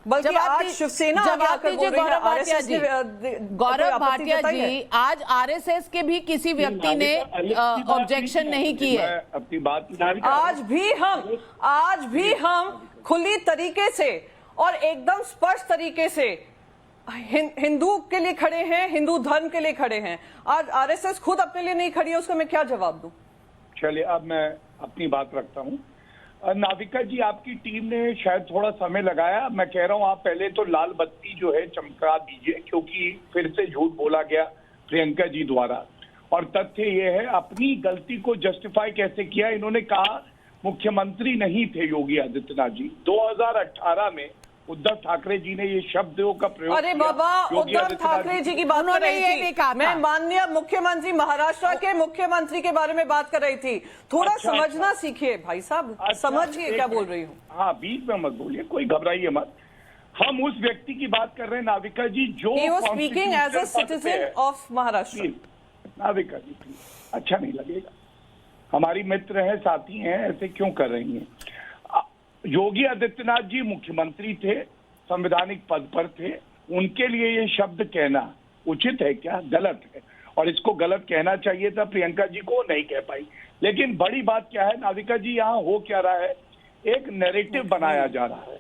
Speaker 3: बल्कि आज शिवसेना आगे आकर बोल रही है आरएसएस ने
Speaker 1: गौरव भाटिया जी, आज आरएसएस के भी किसी व्यक्ति ने ऑब्जेक्शन नहीं की है।
Speaker 5: अपनी बात
Speaker 3: आज भी हम खुली तरीके से और एकदम स्पष्ट तरीके से हिंदू के लिए खड़े हैं, हिंदू धर्म के लिए खड़े हैं। आज आरएसएस खुद अपने लिए नहीं खड़ी है, उसको मैं क्या जवाब दूं?
Speaker 5: चलिए, अब मैं अपनी बात रखता हूं। नाविका जी, आपकी टीम ने शायद थोड़ा समय लगाया। मैं कह रहा हूं, आप पहले तो लाल बत्ती जो है चमका दीजिए, क्योंकि फिर से झूठ बोला गया प्रियंका जी द्वारा। और तथ्य ये है, अपनी गलती को जस्टिफाई कैसे किया। इन्होंने कहा मुख्यमंत्री नहीं थे योगी आदित्यनाथ जी। 2018 में उद्धव ठाकरे जी ने ये शब्दों का प्रयोग
Speaker 3: अरे बाबा, उद्धव ठाकरे जी की बात कर रही थी मैं, माननीय मुख्यमंत्री महाराष्ट्र के मुख्यमंत्री के बारे में बात कर रही थी। थोड़ा समझना सीखिए भाई साहब, समझिए क्या बोल रही हूँ।
Speaker 5: हाँ, बीच में मत बोलिए, कोई घबराइए मत। हम उस व्यक्ति की बात कर रहे हैं नाविका जी जो
Speaker 3: speaking as a citizen of Maharashtra.
Speaker 5: Navika ji please, अच्छा नहीं लगेगा। हमारी मित्र हैं, साथी हैं, ऐसे क्यों कर रही हैं? योगी आदित्यनाथ जी मुख्यमंत्री थे, संवैधानिक पद पर थे, उनके लिए ये शब्द कहना उचित है क्या? गलत है, और इसको गलत कहना चाहिए था प्रियंका जी को, नहीं कह पाई। लेकिन बड़ी बात क्या है नाविका जी, यहाँ हो क्या रहा है, एक नैरेटिव बनाया जा रहा है।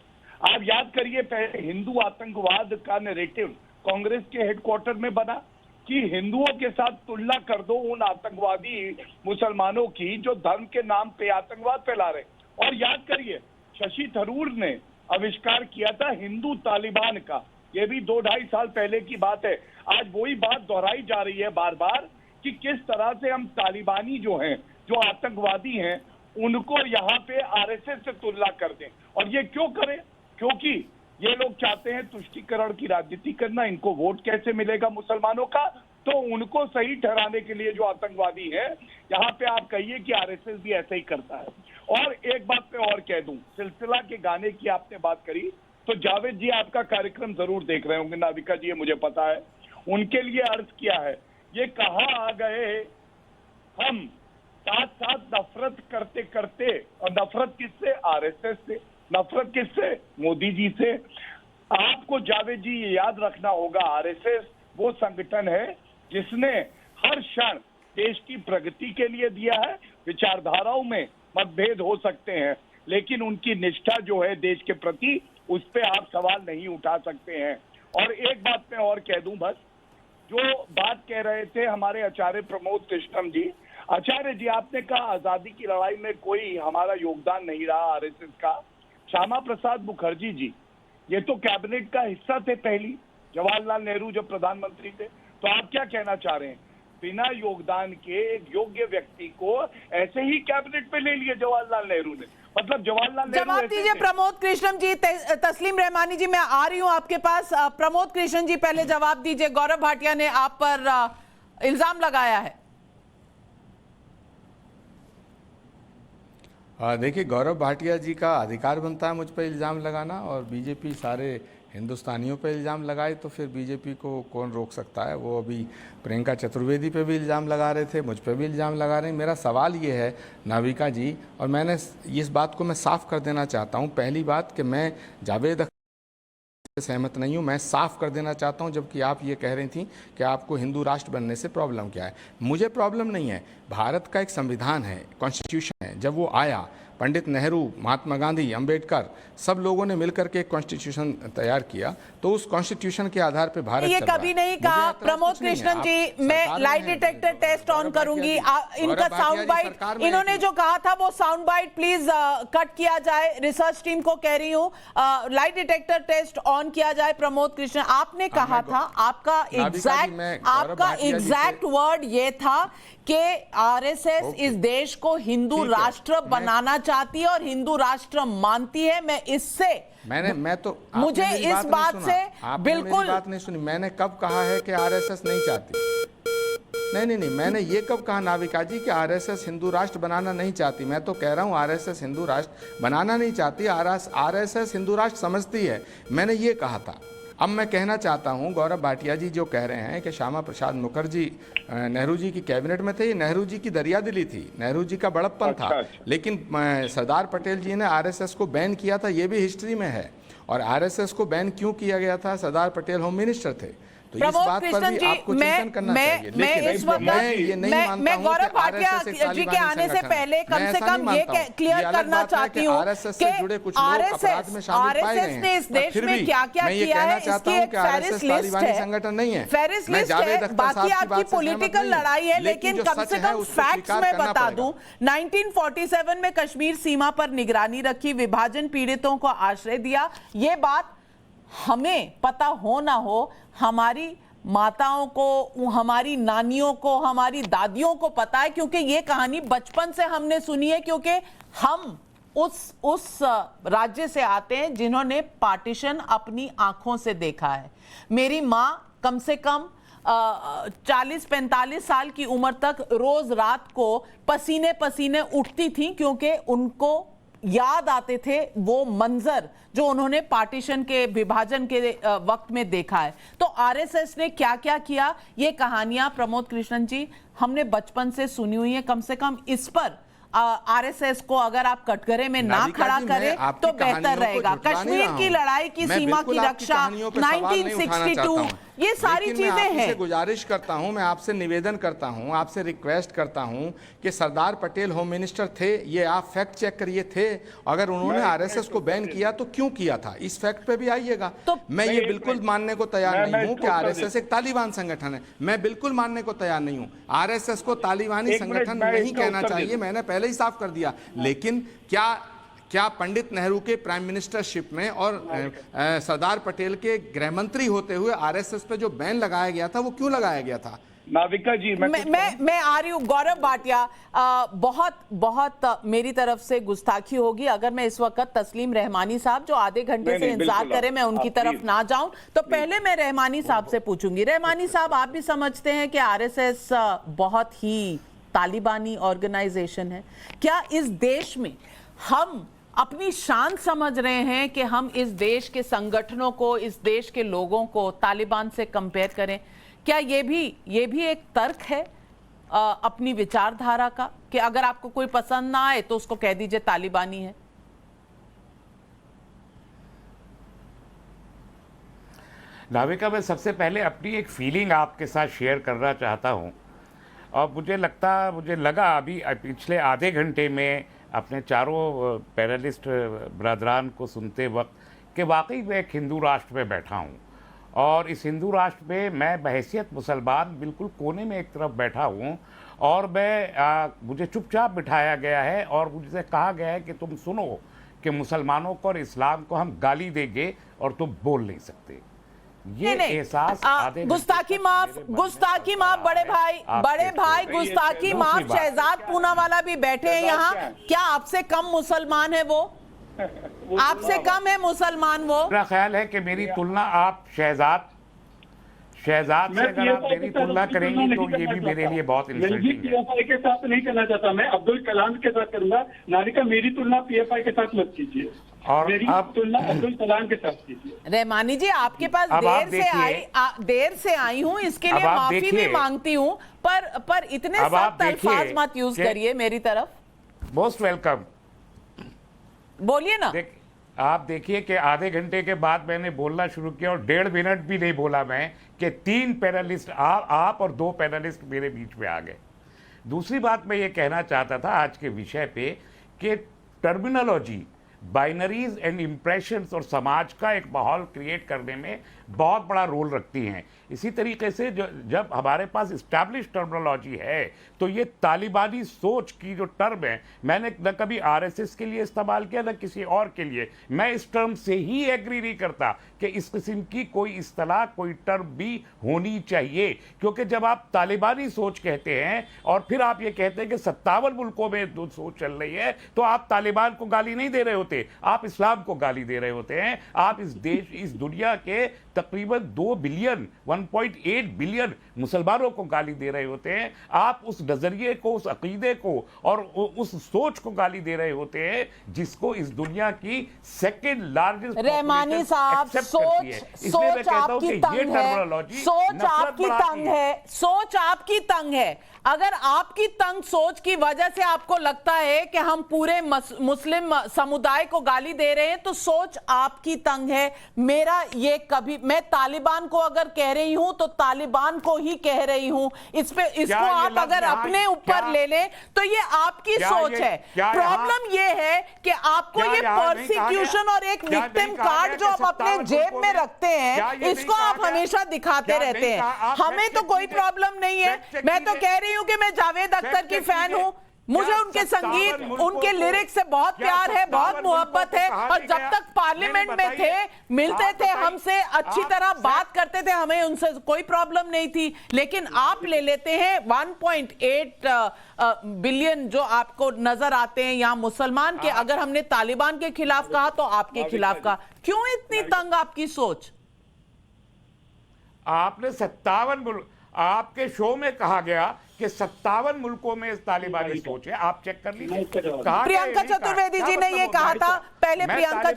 Speaker 5: आप याद करिए, पहले हिंदू आतंकवाद का नैरेटिव कांग्रेस के हेडक्वार्टर में बना कि हिंदुओं के साथ तुलना कर दो उन आतंकवादी मुसलमानों की जो धर्म के नाम पे आतंकवाद फैला रहे। और याद करिए, शशि थरूर ने आविष्कार किया था हिंदू तालिबान का, ये भी 2-2.5 साल पहले की बात है। आज वही बात दोहराई जा रही है बार बार कि किस तरह से हम तालिबानी जो हैं, जो आतंकवादी हैं, उनको यहाँ पे आरएसएस से तुलना कर दें। और ये क्यों करें? क्योंकि ये लोग चाहते हैं तुष्टीकरण की राजनीति करना। इनको वोट कैसे मिलेगा मुसलमानों का, तो उनको सही ठहराने के लिए जो आतंकवादी है, यहाँ पे आप कहिए कि आरएसएस भी ऐसे ही करता है। और एक बात मैं और कह दूं, सिलसिला के गाने की आपने बात करी, तो जावेद जी आपका कार्यक्रम जरूर देख रहे होंगे नाविका जी, ये मुझे पता है। उनके लिए अर्ज किया है, ये कहाँ आ गए हम साथ साथ नफरत करते करते। और नफरत किससे? आरएसएस से। नफरत किससे? मोदी जी से। आपको जावेद जी ये याद रखना होगा, आरएसएस वो संगठन है जिसने हर क्षण देश की प्रगति के लिए दिया है। विचारधाराओं में मतभेद हो सकते हैं, लेकिन उनकी निष्ठा जो है देश के प्रति, उस पे आप सवाल नहीं उठा सकते हैं। और एक बात मैं और कह दूं, बस जो बात कह रहे थे हमारे आचार्य प्रमोद कृष्णम जी, आचार्य जी आपने कहा आजादी की लड़ाई में कोई हमारा योगदान नहीं रहा आरएसएस का। श्यामा प्रसाद मुखर्जी जी ये तो कैबिनेट का हिस्सा थे पहली, जवाहरलाल नेहरू जब प्रधानमंत्री थे। तो आप क्या कहना चाह रहे हैं? बिना योगदान के एक योग्य व्यक्ति को ऐसे ही कैबिनेट पे ले लिया जवाहरलाल नेहरू ने? मतलब जवाहरलाल नेहरू
Speaker 1: जवाब दीजिए प्रमोद कृष्णन जी। तस्लीम रहमानी जी, मैं आ रही हूं आपके पास। प्रमोद कृष्णन जी पहले जवाब दीजिए। गौरव भाटिया ने आप पर इल्जाम लगाया है।
Speaker 6: देखिए, गौरव भाटिया जी का अधिकार बनता है मुझ पर इल्ज़ाम लगाना, और बीजेपी सारे हिंदुस्तानियों पे इल्ज़ाम लगाए तो फिर बीजेपी को कौन रोक सकता है। वो अभी प्रियंका चतुर्वेदी पे भी इल्ज़ाम लगा रहे थे, मुझ पे भी इल्ज़ाम लगा रहे हैं। मेरा सवाल ये है नाविका जी, और मैंने इस बात को मैं साफ कर देना चाहता हूँ, पहली बात कि मैं जावेद से सहमत नहीं हूँ, मैं साफ कर देना चाहता हूँ। जबकि आप ये कह रही थी कि आपको हिंदू राष्ट्र बनने से प्रॉब्लम क्या है। मुझे प्रॉब्लम नहीं है, भारत का एक संविधान है, कॉन्स्टिट्यूशन है। जब वो आया, पंडित नेहरू, महात्मा गांधी, अंबेडकर, सब लोगों ने मिलकर के एक कॉन्स्टिट्यूशन तैयार किया, तो उस कॉन्स्टिट्यूशन के आधार पे भारत
Speaker 1: ये
Speaker 6: चल रहा
Speaker 1: कभी
Speaker 6: है।
Speaker 1: नहीं
Speaker 6: मुझे
Speaker 1: कहा
Speaker 6: ऐतराज़
Speaker 1: प्रमोद
Speaker 6: कुछ नहीं है।
Speaker 1: कृष्णन जी,
Speaker 6: आप
Speaker 1: मैं
Speaker 6: सरकार
Speaker 1: लाइट
Speaker 6: में हैं,
Speaker 1: डिटेक्टर टेस्ट ऑन
Speaker 6: गौरव
Speaker 1: करूंगी।
Speaker 6: भाटिया
Speaker 1: इनका
Speaker 6: जी
Speaker 1: साउंड बाइट,
Speaker 6: सरकार में
Speaker 1: इन्होंने
Speaker 6: हैं।
Speaker 1: जो कहा था वो साउंड बाइट प्लीज कट किया जाए। रिसर्च टीम को कह रही हूँ लाइट डिटेक्टर टेस्ट ऑन किया जाए। प्रमोद कृष्णन, आपने कहा था, आपका एग्जैक्ट वर्ड ये था कि आरएसएस इस देश को हिंदू राष्ट्र बनाना चाहती है और हिंदू राष्ट्र मानती है। मैं इससे
Speaker 6: मैं तो
Speaker 1: मुझे इस बात से बिल्कुल
Speaker 6: बात नहीं सुनी। मैंने कब कहा है कि आरएसएस नहीं चाहती? नहीं, मैंने ये कब कहा नाविका जी कि आरएसएस हिंदू राष्ट्र बनाना नहीं चाहती? मैं तो कह रहा हूँ आरएसएस हिंदू राष्ट्र बनाना नहीं चाहती, आरएसएस हिंदू राष्ट्र समझती है, मैंने ये कहा था। अब मैं कहना चाहता हूं, गौरव भाटिया जी जो कह रहे हैं कि श्यामा प्रसाद मुखर्जी नेहरू जी की कैबिनेट में थे, ये नेहरू जी की दरियादिली थी, नेहरू जी का बड़प्पन था। लेकिन सरदार पटेल जी ने आरएसएस को बैन किया था, ये भी हिस्ट्री में है। और आरएसएस को बैन क्यों किया गया था? सरदार पटेल होम मिनिस्टर थे। तो इस बात पर भी आपको चिंतन करना चाहिए। लेकिन
Speaker 1: मैं गौरव भाटिया जी के आने से पहले कम से कम ये क्लियर करना चाहती हूँ कि आरएसएस ने इस देश में क्या क्या किया है, इसकी एक फेरिस्ट लिस्ट है।
Speaker 6: संगठन नहीं है,
Speaker 1: फेरिस्ट लिस्ट है, बाकी आपकी पॉलिटिकल लड़ाई है, लेकिन कम से कम फैक्ट्स मैं बता दूं। 1947 में कश्मीर सीमा पर निगरानी रखी, विभाजन पीड़ितों को आश्रय दिया। ये बात हमें पता हो ना हो, हमारी माताओं को, हमारी नानियों को, हमारी दादियों को पता है, क्योंकि ये कहानी बचपन से हमने सुनी है, क्योंकि हम उस राज्य से आते हैं जिन्होंने पार्टीशन अपनी आंखों से देखा है। मेरी माँ कम से कम 40-45 साल की उम्र तक रोज रात को पसीने पसीने उठती थी, क्योंकि उनको याद आते थे वो मंजर जो उन्होंने पार्टीशन के, विभाजन के वक्त में देखा है। तो आरएसएस ने क्या क्या किया, ये कहानियां प्रमोद कृष्णन जी हमने बचपन से सुनी हुई है। कम से कम इस पर आरएसएस को अगर आप कटघरे में ना खड़ा करें तो बेहतर रहेगा। कश्मीर की लड़ाई की सीमा की रक्षा, 1962, ये सारी चीजें हैं।
Speaker 6: गुजारिश करता हूं, मैं आपसे निवेदन करता हूं, आपसे रिक्वेस्ट करता हूं कि सरदार पटेल होम मिनिस्टर थे, ये आप फैक्ट चेक करिए थे। अगर उन्होंने आरएसएस को बैन किया तो क्यों किया था, इस फैक्ट पे भी आइएगा। तो मैं ये बिल्कुल मानने को तैयार नहीं हूं कि आरएसएस एक तालिबान संगठन है। मैं बिल्कुल मानने को तैयार नहीं हूं। आरएसएस को तालिबानी संगठन नहीं कहना चाहिए, मैंने पहले ही साफ कर दिया। लेकिन क्या पंडित नेहरू के प्राइम मिनिस्टरशिप में और सरदार पटेल के गृह मंत्री होते हुए आरएसएस पे जो बैन लगाया गया था वो क्यों लगाया गया था?
Speaker 5: नाविका जी
Speaker 1: मैं आ रही हूँ। गौरव भाटिया, बहुत मेरी तरफ से गुस्ताखी होगी अगर मैं इस वक्त तस्लीम रहमानी साहब जो आधे घंटे से इंतजार करें, मैं उनकी तरफ ना जाऊं। तो पहले मैं रहमानी साहब से पूछूंगी। रहमानी साहब, आप भी समझते हैं कि आरएसएस बहुत ही तालिबानी ऑर्गेनाइजेशन है? क्या इस देश में हम अपनी शान समझ रहे हैं कि हम इस देश के संगठनों को, इस देश के लोगों को तालिबान से कंपेयर करें? क्या ये भी एक तर्क है अपनी विचारधारा का कि अगर आपको कोई पसंद ना आए तो उसको कह दीजिए तालिबानी है?
Speaker 8: नाविका, मैं सबसे पहले अपनी एक फीलिंग आपके साथ शेयर करना चाहता हूं। और मुझे लगा अभी पिछले आधे घंटे में अपने चारों पैनलिस्ट ब्रदरान को सुनते वक्त कि वाकई मैं एक हिंदू राष्ट्र में बैठा हूँ। और इस हिंदू राष्ट्र में मैं बहैसियत मुसलमान बिल्कुल कोने में एक तरफ बैठा हूँ। और मुझे चुपचाप बिठाया गया है और मुझसे कहा गया है कि तुम सुनो कि मुसलमानों को और इस्लाम को हम गाली देंगे और तुम बोल नहीं सकते। ये एहसास
Speaker 1: गुस्ताखी माफ बड़े भाई गुस्ताखी माफ। शहजाद पूनावाला भी बैठे हैं यहाँ। क्या आपसे कम मुसलमान है वो? आपसे कम है मुसलमान वो?
Speaker 8: मेरा ख्याल है कि मेरी तुलना आप शहजाद से अगर आप मेरी तुलना करेंगी तो ये भी मेरे लिए बहुत इंसल्टिंग है।
Speaker 7: पीएफआई के साथ नहीं करना चाहता, मैं अब्दुल कलाम के साथ करूंगा। नाविका, मेरी तुलना पीएफआई के साथ मत कीजिए।
Speaker 8: और
Speaker 7: मेरी
Speaker 8: अब
Speaker 7: तुलना अब्दुल कलाम के साथ कीजिए।
Speaker 1: रहमानी जी, आपके पास
Speaker 8: अब आप
Speaker 1: देर से आई हूँ, इसके
Speaker 8: अब
Speaker 1: लिए
Speaker 8: आप
Speaker 1: माफी भी
Speaker 8: देखिए।
Speaker 1: मांगती हूँ, पर इतने
Speaker 8: अब आप
Speaker 1: सख्त अल्फाज
Speaker 8: देखिए
Speaker 1: मत यूज
Speaker 8: कि-
Speaker 1: करिए मेरी तरफ।
Speaker 8: Most welcome.
Speaker 1: बोलिए ना।
Speaker 8: आप देखिए कि आधे घंटे के बाद मैंने बोलना शुरू किया और 1.5 मिनट भी नहीं बोला मैं कि 3 पैनलिस्ट आप और 2 पैनलिस्ट मेरे बीच में आ गए। दूसरी बात मैं ये कहना चाहता था आज के विषय पे कि टर्मिनोलॉजी, बाइनरीज एंड इम्प्रेशंस और समाज का एक माहौल क्रिएट करने में बहुत बड़ा रोल रखती हैं। इसी तरीके से जब हमारे पास इस्टेब्लिश टर्मिनोलॉजी है तो ये तालिबानी सोच की जो टर्म है, मैंने न कभी आरएसएस के लिए इस्तेमाल किया न किसी और के लिए। मैं इस टर्म से ही एग्री नहीं करता कि इस किस्म की कोई इस्तेलाह, कोई टर्म भी होनी चाहिए, क्योंकि जब आप तालिबानी सोच कहते हैं और फिर आप ये कहते हैं कि 57 मुल्कों में जो सोच चल रही है, तो आप तालिबान को गाली नहीं दे रहे होते, आप इस्लाम को गाली दे रहे होते हैं। आप इस दुनिया के तकरीबन 2 बिलियन 1.8 बिलियन मुसलमानों को गाली दे रहे होते हैं। आप उस नजरिए को, उस अकीदे को और उस सोच को गाली दे रहे होते हैं जिसको इस दुनिया की सेकंड लार्जेस्ट
Speaker 1: रहमानी साहब, सोच आपकी तंग है, सोच आपकी तंग है, सोच आपकी तंग है। अगर आपकी तंग सोच की वजह से आपको लगता है कि हम पूरे मुस्लिम समुदाय को गाली दे रहे हैं, तो सोच आपकी तंग है। मेरा ये कभी, मैं तालिबान को अगर कह रही हूं तो तालिबान को ही कह रही हूं। इसको आप अगर अपने ऊपर ले लें तो ये आपकी सोच है। प्रॉब्लम ये है कि आपको ये परसिक्यूशन और एक विक्टिम कार्ड जो आप अपने जेब में रखते हैं, इसको आप हमेशा दिखाते रहते हैं। हमें तो कोई प्रॉब्लम नहीं है। मैं तो कह रही हूं कि मैं जावेद अख्तर की फैन हूं, मुझे उनके संगीत, उनके लिरिक्स से बहुत प्यार है, बहुत मोहब्बत है। और जब तक पार्लियामेंट में थे, मिलते थे हमसे, अच्छी तरह बात करते थे, हमें उनसे कोई प्रॉब्लम नहीं थी। लेकिन आप ले लेते हैं 1.8 बिलियन जो आपको नजर आते हैं यहाँ मुसलमान के, अगर हमने तालिबान के खिलाफ कहा तो आपके खिलाफ कहा। क्यों इतनी तंग आपकी सोच?
Speaker 8: आपने 57 मुल्क, आपके शो में कहा गया कि 57 मुल्कों में तालिबानी सोच है। आप चेक कर लीजिए।
Speaker 1: प्रियंका चतुर्वेदी जी ने ये कहा था पहले। प्रियंका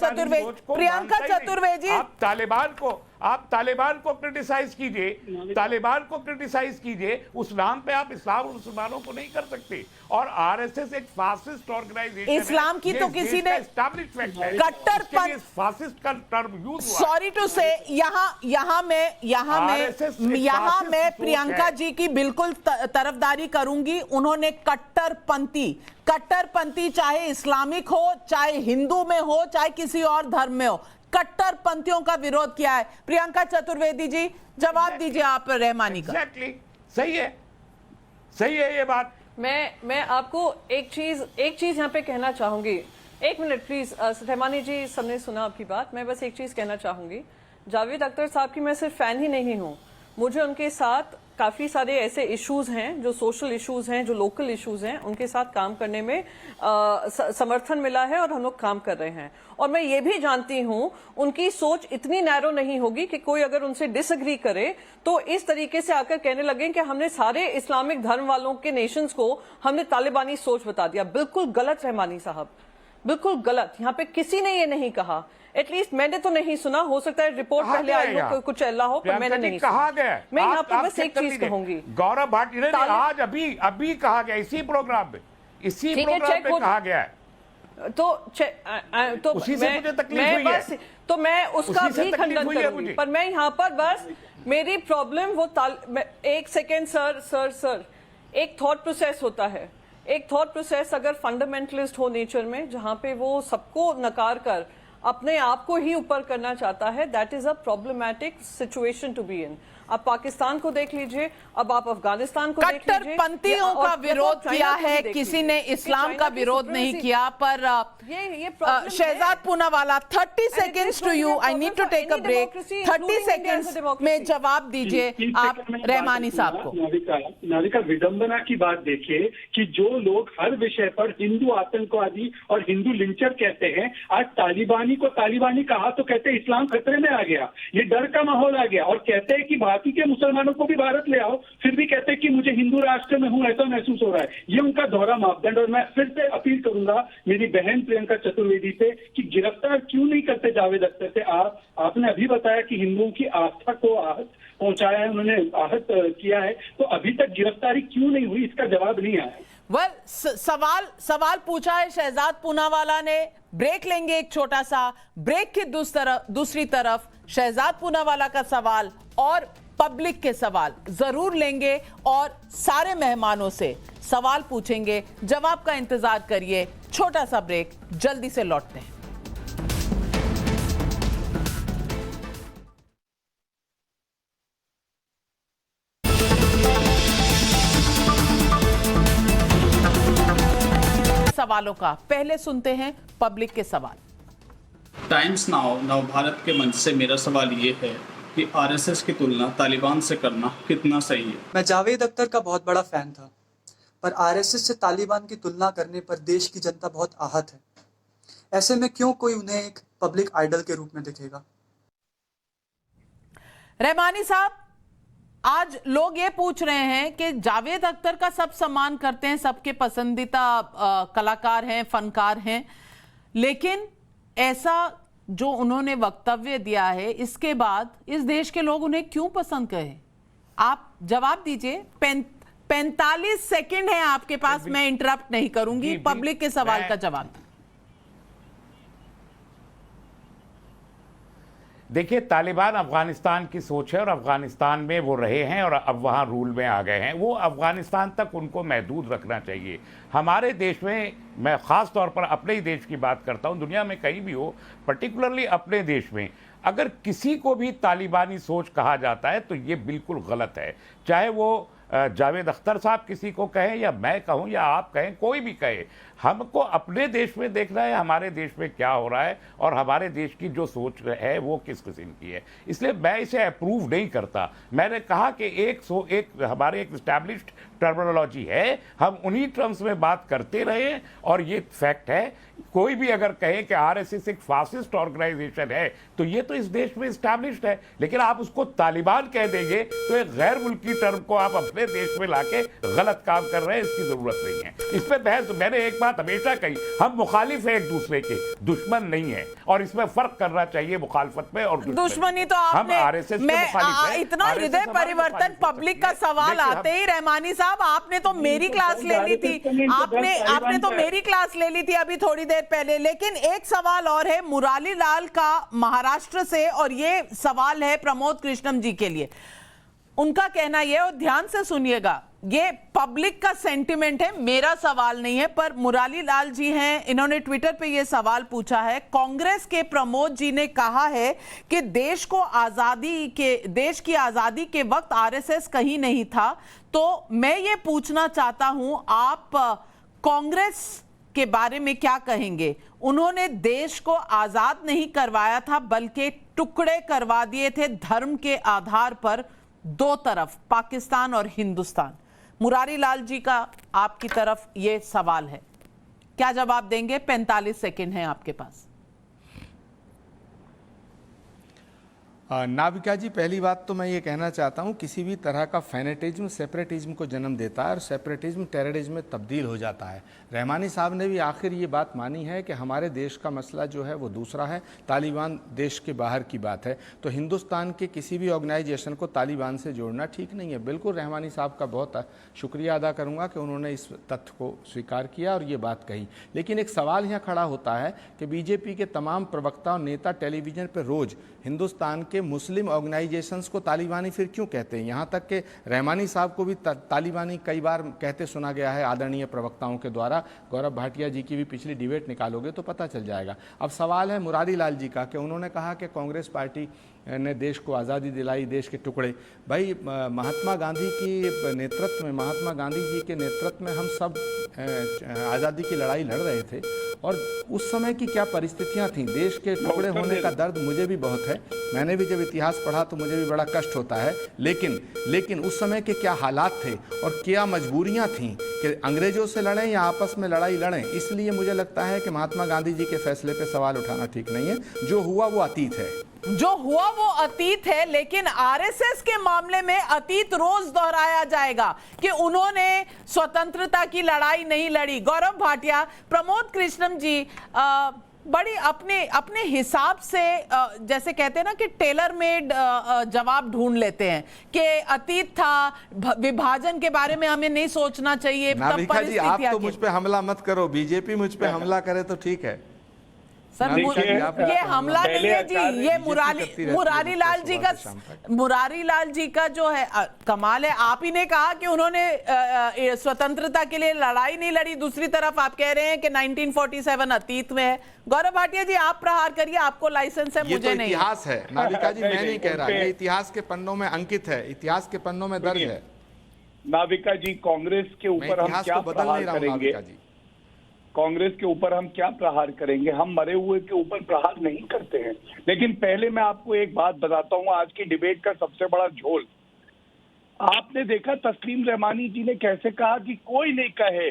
Speaker 1: चतुर्वेदी,
Speaker 8: आप तालिबान को क्रिटिसाइज कीजिए, तालिबान को क्रिटिसाइज कीजिए, उस नाम पे आप इस्लाम और मुसलमानों को नहीं कर सकते। और आरएसएस एक फासिस्ट ऑर्गेनाइजेशन है।
Speaker 1: इस्लाम की तो किसी ने कट्टरपंथ,
Speaker 8: फासिस्ट का टर्म यूज हुआ।
Speaker 1: सॉरी टू से, यहाँ मैं प्रियंका जी की बिल्कुल तरफदारी करूंगी। उन्होंने कट्टरपंथी चाहे इस्लामिक हो, चाहे हिंदू में हो, चाहे किसी और धर्म में हो, कट्टरपंथियों का विरोध किया है। प्रियंका चतुर्वेदी जी, जवाब दीजिए आप रहमानी का।
Speaker 8: एग्जैक्टली, सही है ये बात।
Speaker 3: मैं आपको एक चीज यहाँ पे कहना चाहूंगी। एक मिनट प्लीज। रहमानी जी, सबने सुना आपकी बात। मैं बस एक चीज कहना चाहूंगी। जावेद अख्तर साहब की मैं सिर्फ फैन ही नहीं हूँ, मुझे उनके साथ काफ़ी सारे ऐसे इश्यूज हैं जो सोशल इश्यूज हैं, जो लोकल इश्यूज हैं, उनके साथ काम करने में समर्थन मिला है और हम लोग काम कर रहे हैं। और मैं ये भी जानती हूँ उनकी सोच इतनी नैरो नहीं होगी कि कोई अगर उनसे डिसएग्री करे तो इस तरीके से आकर कहने लगे कि हमने सारे इस्लामिक धर्म वालों के नेशंस को हमने तालिबानी सोच बता दिया। बिल्कुल गलत रहमानी साहब, बिल्कुल गलत। यहाँ पे किसी ने ये नहीं कहा, एटलीस्ट मैंने तो नहीं सुना। हो सकता है रिपोर्ट पहले आई हो, कुछ अल्लाह हो, पर मैंने नहीं
Speaker 8: कहा
Speaker 3: सुना।
Speaker 8: गया।
Speaker 3: मैं यहाँ पर बस एक चीज कहूंगी,
Speaker 8: गौरव भाटी ने आज अभी कहा गया, इसी प्रोग्राम में कहा गया है।
Speaker 3: तो
Speaker 8: उसी से मुझे तकलीफ हुई है।
Speaker 3: तो मैं उसका भी खंडन करूंगी, पर मैं यहाँ पर बस मेरी प्रॉब्लम वो एक सेकेंड सर, एक थॉट प्रोसेस होता है। एक थॉट प्रोसेस अगर फंडामेंटलिस्ट हो नेचर में, जहां पे वो सबको नकार कर अपने आप को ही ऊपर करना चाहता है, that is a problematic situation to be in. आप पाकिस्तान को देख लीजिए, अब आप अफगानिस्तान को देख लीजिए।
Speaker 1: कट्टरपंथियों का विरोध किया है, किसी ने इस्लाम का विरोध नहीं किया। पर Shehzad Poonawalla, 30 seconds to you, I need to take a break. 30 seconds में जवाब दीजिए आप रहमानी साहब को।
Speaker 7: नाविका, विडंबना की बात देखिए कि जो लोग हर विषय पर हिंदू आतंकवादी और हिंदू लिंचर कहते हैं, आज तालिबानी को तालिबानी कहा तो कहते हैं इस्लाम खतरे में आ गया, ये डर का माहौल आ गया, और कहते हैं कि बाकी के मुसलमानों को भी भारत ले आओ, फिर भी कहते हैं कि मुझे हिंदू हिंदू राष्ट्र में हूं ऐसा महसूस हो रहा है। ये उनका दोहरा मापदंड। और मैं फिर से अपील करूंगा मेरी बहन प्रियंका चतुर्वेदी से कि गिरफ्तार क्यों नहीं करते जावेद अख्तर से। आपने अभी बताया कि हिंदुओं की आस्था को आहत पहुंचाया है, उन्होंने आहत किया है, तो अभी तक गिरफ्तारी क्यों नहीं हुई, इसका जवाब नहीं आया।
Speaker 1: सवाल पूछा है शहजाद पूनावाला ने। ब्रेक लेंगे एक छोटा सा। ब्रेक की दूसरी तरफ शहजाद पूनावाला का सवाल और पब्लिक के सवाल जरूर लेंगे और सारे मेहमानों से सवाल पूछेंगे, जवाब का इंतजार करिए। छोटा सा ब्रेक, जल्दी से लौटते हैं। सवालों का पहले सुनते हैं पब्लिक के सवाल।
Speaker 9: टाइम्स नाउ नवभारत के मंच से मेरा सवाल ये है कि आरएसएस की तुलना तालिबान से करना कितना सही है।
Speaker 10: मैं जावेद अख्तर का बहुत बड़ा फैन था, पर आरएसएस से तालिबान की तुलना करने पर देश की जनता बहुत आहत है। ऐसे में क्यों कोई उन्हें एक पब्लिक आइडल के रूप में देखेगा?
Speaker 1: रहमानी साहब, आज लोग ये पूछ रहे हैं कि जावेद अख्तर का सब सम्मान करते हैं, सबके पसंदीदा कलाकार हैं, फनकार हैं, लेकिन ऐसा जो उन्होंने वक्तव्य दिया है, इसके बाद इस देश के लोग उन्हें क्यों पसंद करें? आप जवाब दीजिए। 45 सेकंड है आपके पास, मैं इंटरप्ट नहीं करूंगी। पब्लिक के सवाल का जवाब।
Speaker 8: देखिए, तालिबान अफगानिस्तान की सोच है और अफगानिस्तान में वो रहे हैं और अब वहाँ रूल में आ गए हैं। वो अफगानिस्तान तक उनको महदूद रखना चाहिए। हमारे देश में, मैं ख़ास तौर पर अपने ही देश की बात करता हूँ, दुनिया में कहीं भी हो, पर्टिकुलरली अपने देश में अगर किसी को भी तालिबानी सोच कहा जाता है तो ये बिल्कुल गलत है। चाहे वो जावेद अख्तर साहब किसी को कहें या मैं कहूं या आप कहें, कोई भी कहे, हमको अपने देश में देखना है हमारे देश में क्या हो रहा है और हमारे देश की जो सोच है वो किस किस्म की है। इसलिए मैं इसे अप्रूव नहीं करता। मैंने कहा कि हमारे एक इस्टेब्लिश्ड टर्मिनोलॉजी है, हम उन्हीं टर्म्स में बात करते रहे और ये फैक्ट है। कोई भी अगर कहे कि आरएसएस एक फासिस्ट ऑर्गेनाइजेशन है तो ये तो इस देश में इस्टेब्लिश्ड है, लेकिन आप उसको तालिबान कह देंगे तो एक गैर मुल्की टर्म को आप अपने देश में लाके गलत काम कर रहे हैं, इसकी जरूरत नहीं है। इस पर बहस, मैंने एक बात हमेशा कही, हम मुखालिफ हैं एक दूसरे के, दुश्मन नहीं है, और इसमें फर्क करना चाहिए मुखालफत में और
Speaker 1: दुश्मनी। तो आपने,
Speaker 8: हम आरएसएस के मुखालिफ हैं।
Speaker 1: इतना हृदय परिवर्तन पब्लिक का सवाल आते ही रहमानी साहब, आपने तो मेरी क्लास ले ली थी, आपने तो मेरी क्लास ले ली थी अभी थोड़ी देर पहले। लेकिन एक सवाल और है मुरारी लाल का महाराष्ट्र से, और ये सवाल है प्रमोद कृष्णम जी के लिए। उनका कहना यह, और ध्यान से सुनिएगा, ये पब्लिक का सेंटिमेंट है, मेरा सवाल नहीं है, पर मुरारी लाल जी हैं, इन्होंने ट्विटर पे ये सवाल पूछा है। कांग्रेस के प्रमोद जी ने कहा है कि देश की आजादी के वक्त आरएसएस कहीं नहीं था, तो मैं ये पूछना चाहता हूं, आप कांग्रेस के बारे में क्या कहेंगे? उन्होंने देश को आजाद नहीं करवाया था, बल्कि टुकड़े करवा दिए थे धर्म के आधार पर, दो तरफ, पाकिस्तान और हिंदुस्तान। मुरारी लाल जी का आपकी तरफ ये सवाल है, क्या जवाब देंगे? 45 सेकंड हैं आपके पास।
Speaker 6: नाविका जी, पहली बात तो मैं ये कहना चाहता हूँ, किसी भी तरह का फैनेटिज्म सेपरेटिज्म को जन्म देता है और सेपरेटिज्म टेररिज्म में तब्दील हो जाता है। रहमानी साहब ने भी आखिर ये बात मानी है कि हमारे देश का मसला जो है वो दूसरा है, तालिबान देश के बाहर की बात है, तो हिंदुस्तान के किसी भी ऑर्गेनाइजेशन को तालिबान से जोड़ना ठीक नहीं है। बिल्कुल रहमानी साहब का बहुत शुक्रिया अदा करूँगा कि उन्होंने इस तथ्य को स्वीकार किया और ये बात कही। लेकिन एक सवाल यहाँ खड़ा होता है कि बीजेपी के तमाम प्रवक्ता और नेता टेलीविज़न पर रोज़ हिंदुस्तान के मुस्लिम ऑर्गेनाइजेशंस को तालिबानी फिर क्यों कहते हैं? यहाँ तक कि रहमानी साहब को भी तालिबानी कई बार कहते सुना गया है आदरणीय प्रवक्ताओं के द्वारा। गौरव भाटिया जी की भी पिछली डिबेट निकालोगे तो पता चल जाएगा। अब सवाल है मुरारी लाल जी का कि उन्होंने कहा कि कांग्रेस पार्टी ने देश को आज़ादी दिलाई, देश के टुकड़े। भाई, महात्मा गांधी की नेतृत्व में, महात्मा गांधी जी के नेतृत्व में हम सब आज़ादी की लड़ाई लड़ रहे थे, और उस समय की क्या परिस्थितियां थीं, देश के टुकड़े होने का दर्द मुझे भी बहुत है, मैंने भी जब इतिहास पढ़ा तो मुझे भी बड़ा कष्ट होता है। लेकिन उस समय के क्या हालात थे और क्या मजबूरियां थीं कि अंग्रेज़ों से लड़ें या आपस में लड़ाई लड़ें। इसलिए मुझे लगता है कि महात्मा गांधी जी के फैसले पर सवाल उठाना ठीक नहीं है। जो हुआ वो अतीत है।
Speaker 1: जो हुआ वो अतीत है, लेकिन आरएसएस के मामले में अतीत रोज दोहराया जाएगा कि उन्होंने स्वतंत्रता की लड़ाई नहीं लड़ी। गौरव भाटिया, प्रमोद कृष्णम जी बड़ी अपने हिसाब से जैसे कहते हैं ना कि टेलर मेड जवाब ढूंढ लेते हैं कि अतीत था, विभाजन के बारे में हमें नहीं सोचना चाहिए।
Speaker 6: नाविका जी, आप तो मुझ पे हमला मत करो, बीजेपी मुझ पे हमला करे तो ठीक है।
Speaker 1: सर ये हमला नहीं है जी, ये मुरारी लाल जी का जो है कमाल है। आप ही ने कहा कि उन्होंने स्वतंत्रता के लिए लड़ाई नहीं लड़ी, दूसरी तरफ आप कह रहे हैं कि 1947 अतीत में है। गौरव भाटिया जी, आप प्रहार करिए, आपको लाइसेंस है, मुझे नहीं।
Speaker 6: इतिहास है नाविका जी, मैं नहीं कह रहा, ये इतिहास के पन्नों में अंकित है, इतिहास के पन्नों में दर्ज है।
Speaker 5: नाविका जी, कांग्रेस के ऊपर हम क्या प्रहार करेंगे? कांग्रेस के ऊपर हम क्या प्रहार करेंगे? हम मरे हुए के ऊपर प्रहार नहीं करते हैं। लेकिन पहले मैं आपको एक बात बताता हूं, आज की डिबेट का सबसे बड़ा झोल आपने देखा तस्लीम रहमानी जी ने कैसे कहा कि कोई नहीं कहे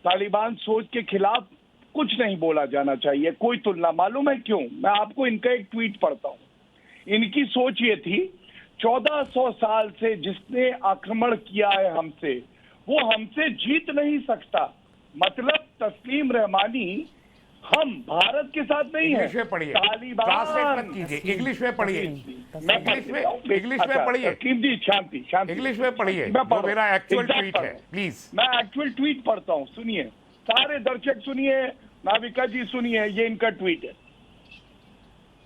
Speaker 5: तालिबान सोच के खिलाफ कुछ नहीं बोला जाना चाहिए, कोई तुलना। मालूम है क्यों? मैं आपको इनका एक ट्वीट पढ़ता हूं। इनकी सोच ये थी, 1400 साल से जिसने आक्रमण किया है हमसे, वो हमसे जीत नहीं सकता। मतलब तस्लीम रहमानी हम भारत के साथ नहीं है।
Speaker 8: इंग्लिश में पढ़िए, ट्रांसलेट मत कीजिए, इंग्लिश में पढ़िए, इंग्लिश में पढ़िए,
Speaker 5: शांति शांति,
Speaker 8: इंग्लिश में पढ़िए, जो मेरा एक्चुअल ट्वीट है, प्लीज।
Speaker 5: मैं एक्चुअल ट्वीट पढ़ता हूँ, सुनिए सारे दर्शक, सुनिए नाविका जी, सुनिए, ये इनका ट्वीट है,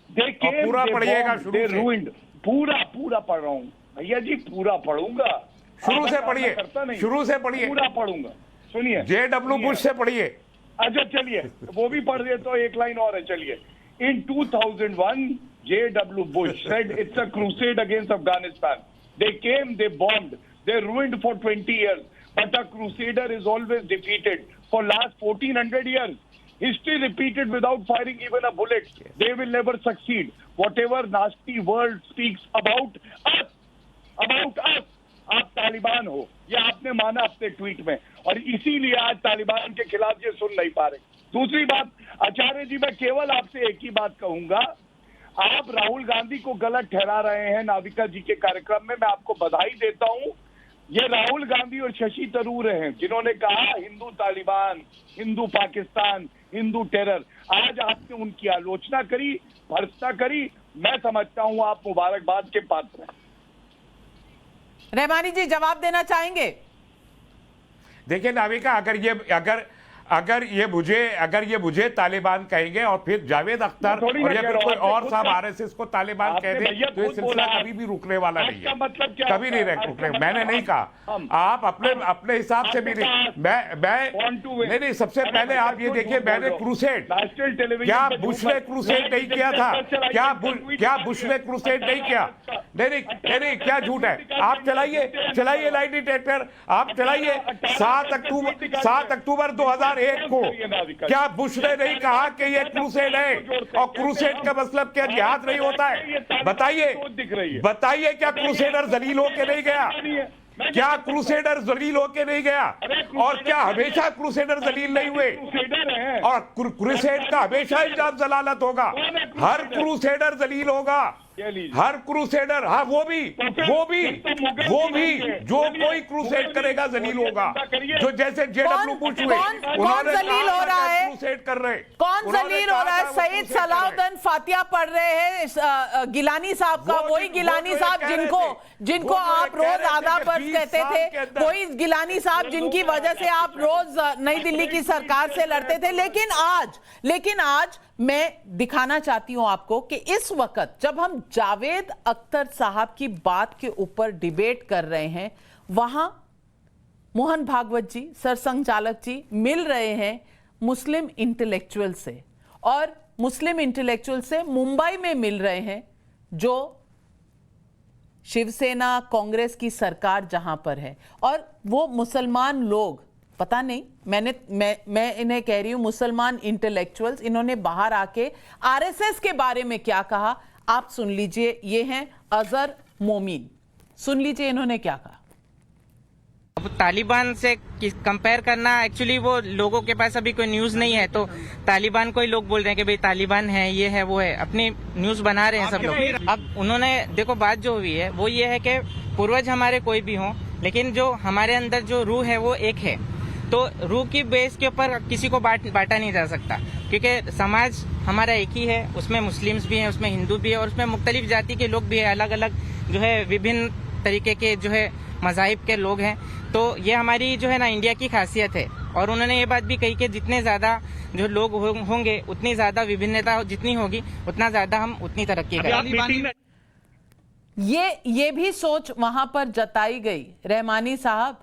Speaker 5: देखिए
Speaker 8: पूरा पढ़िएगा शुरू से।
Speaker 5: पूरा पढ़ रहा हूँ भैया जी, पूरा पढ़ूंगा,
Speaker 8: शुरू से पढ़िए, शुरू से पढ़िए,
Speaker 5: पूरा पढ़ूंगा, सुनिए।
Speaker 8: JW बुश से पढ़िए।
Speaker 5: अच्छा चलिए, वो भी पढ़ दे तो एक लाइन और है, चलिए। In 2001, JW Bush said it's a crusade against Afghanistan. They came, they bombed, they ruined for 20 years. But a crusader is always defeated. For last 1400 years, history repeated without firing even a bullet. They will never succeed. Whatever nasty world speaks about us, आप तालिबान हो, ये आपने माना अपने tweet में, और इसीलिए आज तालिबान के खिलाफ ये सुन नहीं पा रहे। दूसरी बात, आचार्य जी, मैं केवल आपसे एक ही बात कहूंगा, आप राहुल गांधी को गलत ठहरा रहे हैं नाविका जी के कार्यक्रम में। मैं आपको बधाई देता हूं। ये राहुल गांधी और शशि थरूर हैं जिन्होंने कहा हिंदू तालिबान, हिंदू पाकिस्तान, हिंदू टेरर। आज आपने उनकी आलोचना करी, भर्त्सना करी। मैं समझता हूं आप मुबारकबाद के पात्र हैं।
Speaker 1: रहमानी जी, जवाब देना चाहेंगे?
Speaker 8: देखिए नाविका, अगर ये मुझे तालिबान कहेंगे और फिर जावेद अख्तर और या फिर कोई और साहब आरएसएस को तालिबान कह दे, तो ये सिलसिला कभी भी रुकने वाला नहीं है, कभी नहीं रुकने। मैंने नहीं कहा, आप अपने हिसाब से भी नहीं। सबसे पहले आप ये देखिए, मैंने क्रूसेड, क्या बुश ने क्रूसेड नहीं किया था? क्या बुश ने क्रूसेड नहीं किया? नहीं, क्या झूठ है? आप चलाइए लाइट डिटेक्टर, आप चलाइए। 7 अक्टूबर 2001 को क्या बुश ने नहीं कहा कि ये क्रूसेड है? और क्रूसेड का मतलब क्या जिहाद नहीं होता है? बताइए क्या क्रूसेडर जलील होके नहीं गया? क्या क्रूसेडर जलील होके नहीं गया? और क्या हमेशा क्रूसेडर जलील नहीं हुए? और क्रूसेड का हमेशा इल्जाम जलालत होगा, हर क्रूसेडर जलील होगा, हर क्रूसेडर। हाँ, वो भी जो कोई क्रूसेड करेगा जलील होगा। जो जैसे JW बुश हुए,
Speaker 1: उन्होंने जलील हो रहा है,
Speaker 8: क्रूसेड कर रहे।
Speaker 1: कौन जलील हो रहा है? सईद सलाउद्दीन फातिहा पढ़ रहे हैं गिलानी साहब का, वही गिलानी साहब जिनको आप रोज आदाब पर कहते थे, वही गिलानी साहब जिनकी वजह से आप रोज नई दिल्ली की सरकार से लड़ते थे। लेकिन आज मैं दिखाना चाहती हूं आपको कि इस वक्त जब हम जावेद अख्तर साहब की बात के ऊपर डिबेट कर रहे हैं, वहां मोहन भागवत जी, सरसंघचालक जी मिल रहे हैं मुस्लिम इंटेलेक्चुअल से, और मुस्लिम इंटेलेक्चुअल से मुंबई में मिल रहे हैं जो शिवसेना कांग्रेस की सरकार जहां पर है। और वो मुसलमान लोग, पता नहीं, मैं इन्हें कह रही हूं मुसलमान इंटेलेक्चुअल्स, इन्होंने बाहर आके आरएसएस के बारे में क्या कहा आप सुन लीजिए। ये हैं अजहर मोमीन, सुन लीजिए इन्होंने क्या कहा।
Speaker 11: तालिबान से कंपेयर करना, एक्चुअली वो लोगों के पास अभी कोई न्यूज़ नहीं है, तो तालिबान को ही लोग बोल रहे हैं कि भाई तालिबान है, ये है, वो है, अपनी न्यूज़ बना रहे हैं सब लोग। अब उन्होंने देखो बात जो हुई है वो ये है कि पूर्वज हमारे कोई भी हों, लेकिन जो हमारे अंदर जो रूह है वो एक है, तो रूह की बेस के ऊपर किसी को बांटा नहीं जा सकता, क्योंकि समाज हमारा एक ही है, उसमें मुस्लिम्स भी हैं, उसमें हिंदू भी है और उसमें मुख्तलिफ जाति के लोग भी हैं, अलग अलग जो है विभिन्न तरीके के जो है मज़ाहिब के लोग हैं। तो ये हमारी जो है ना इंडिया की खासियत है। और उन्होंने ये बात भी कही कि जितने ज़्यादा जो लोग होंगे उतनी ज़्यादा विभिन्नता जितनी होगी उतना ज़्यादा हम उतनी तरक्की करेंगे।
Speaker 1: ये भी सोच वहां पर जताई गई रहमानी साहब,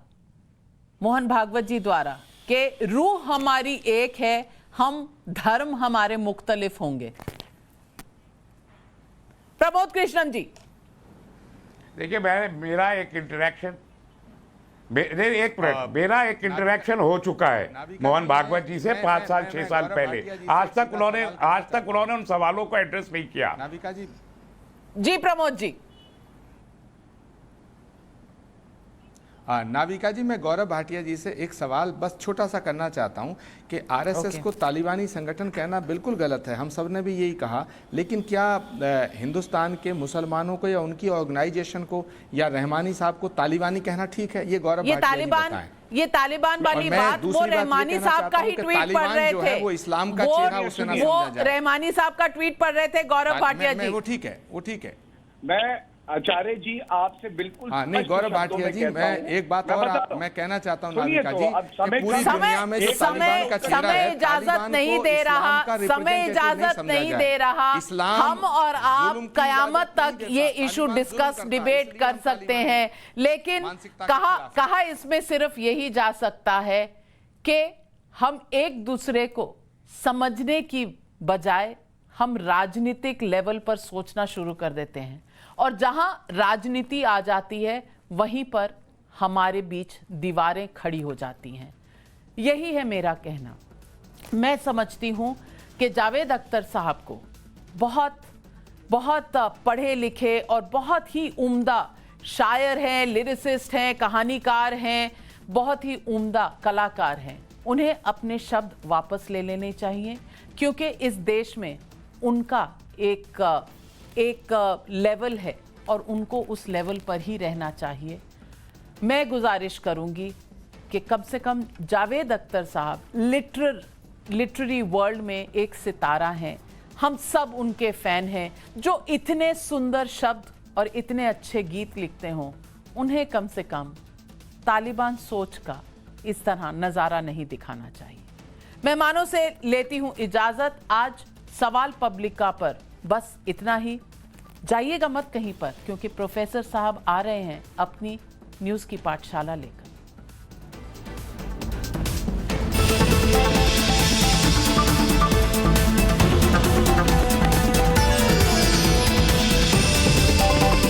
Speaker 1: मोहन भागवत जी द्वारा, कि रूह हमारी एक है, हम धर्म हमारे मुख्तलिफ होंगे। प्रमोद कृष्णन जी,
Speaker 8: देखिए मेरा एक इंटरेक्शन मेरा एक इंटरेक्शन हो चुका है मोहन भागवत जी से 5 साल 6 साल पहले। आज तक उन्होंने उन सवालों को एड्रेस नहीं किया।
Speaker 6: नाविका जी।
Speaker 1: जी प्रमोद जी।
Speaker 6: नाविका जी, मैं गौरव भाटिया जी से एक सवाल बस छोटा सा करना चाहता हूं कि आरएसएस को तालिबानी संगठन कहना बिल्कुल गलत है, हम सब ने भी यही कहा, लेकिन क्या हिंदुस्तान के मुसलमानों को या उनकी ऑर्गेनाइजेशन को या रहमानी साहब को तालिबानी कहना ठीक है? ये गौरव भाटिया जी बताएं।
Speaker 1: ये तालिबान वाली बात वो रहमानी साहब का ही ट्वीट पढ़ रहे थे,
Speaker 6: वो इस्लाम का चेहरा उसे ना समझा जाए।
Speaker 1: रहमानी साहब का ट्वीट पढ़ रहे थे गौरव भाटिया जी।
Speaker 6: वो ठीक है, वो ठीक है।
Speaker 5: मैं आचार्य जी आपसे बिल्कुल
Speaker 6: नहीं, गौरव भाटिया जी, मैं एक बात और मैं कहना चाहता हूं नाविका जी, पूरी दुनिया में जो तालिबान का चेहरा है,
Speaker 1: इजाजत नहीं दे रहा, समय इजाजत नहीं दे रहा। हम और आप कयामत तक ये इशू डिस्कस डिबेट कर सकते हैं, लेकिन कहा इसमें सिर्फ यही जा सकता है कि हम एक दूसरे को समझने की बजाय हम राजनीतिक लेवल पर सोचना शुरू कर देते हैं, और जहां राजनीति आ जाती है वहीं पर हमारे बीच दीवारें खड़ी हो जाती हैं। यही है मेरा कहना। मैं समझती हूं कि जावेद अख्तर साहब को बहुत पढ़े लिखे और बहुत ही उम्दा शायर हैं, लिरिसिस्ट हैं, कहानीकार हैं, बहुत ही उम्दा कलाकार हैं। उन्हें अपने शब्द वापस ले लेने चाहिए, क्योंकि इस देश में उनका एक लेवल है और उनको उस लेवल पर ही रहना चाहिए। मैं गुजारिश करूंगी कि कम से कम जावेद अख्तर साहब लिटरेरी वर्ल्ड में एक सितारा हैं, हम सब उनके फैन हैं। जो इतने सुंदर शब्द और इतने अच्छे गीत लिखते हों, उन्हें कम से कम तालिबान सोच का इस तरह नज़ारा नहीं दिखाना चाहिए। मेहमानों से लेती हूं इजाज़त। आज सवाल पब्लिका पर बस इतना ही। जाइएगा मत कहीं पर, क्योंकि प्रोफेसर साहब आ रहे हैं अपनी न्यूज़ की पाठशाला लेकर।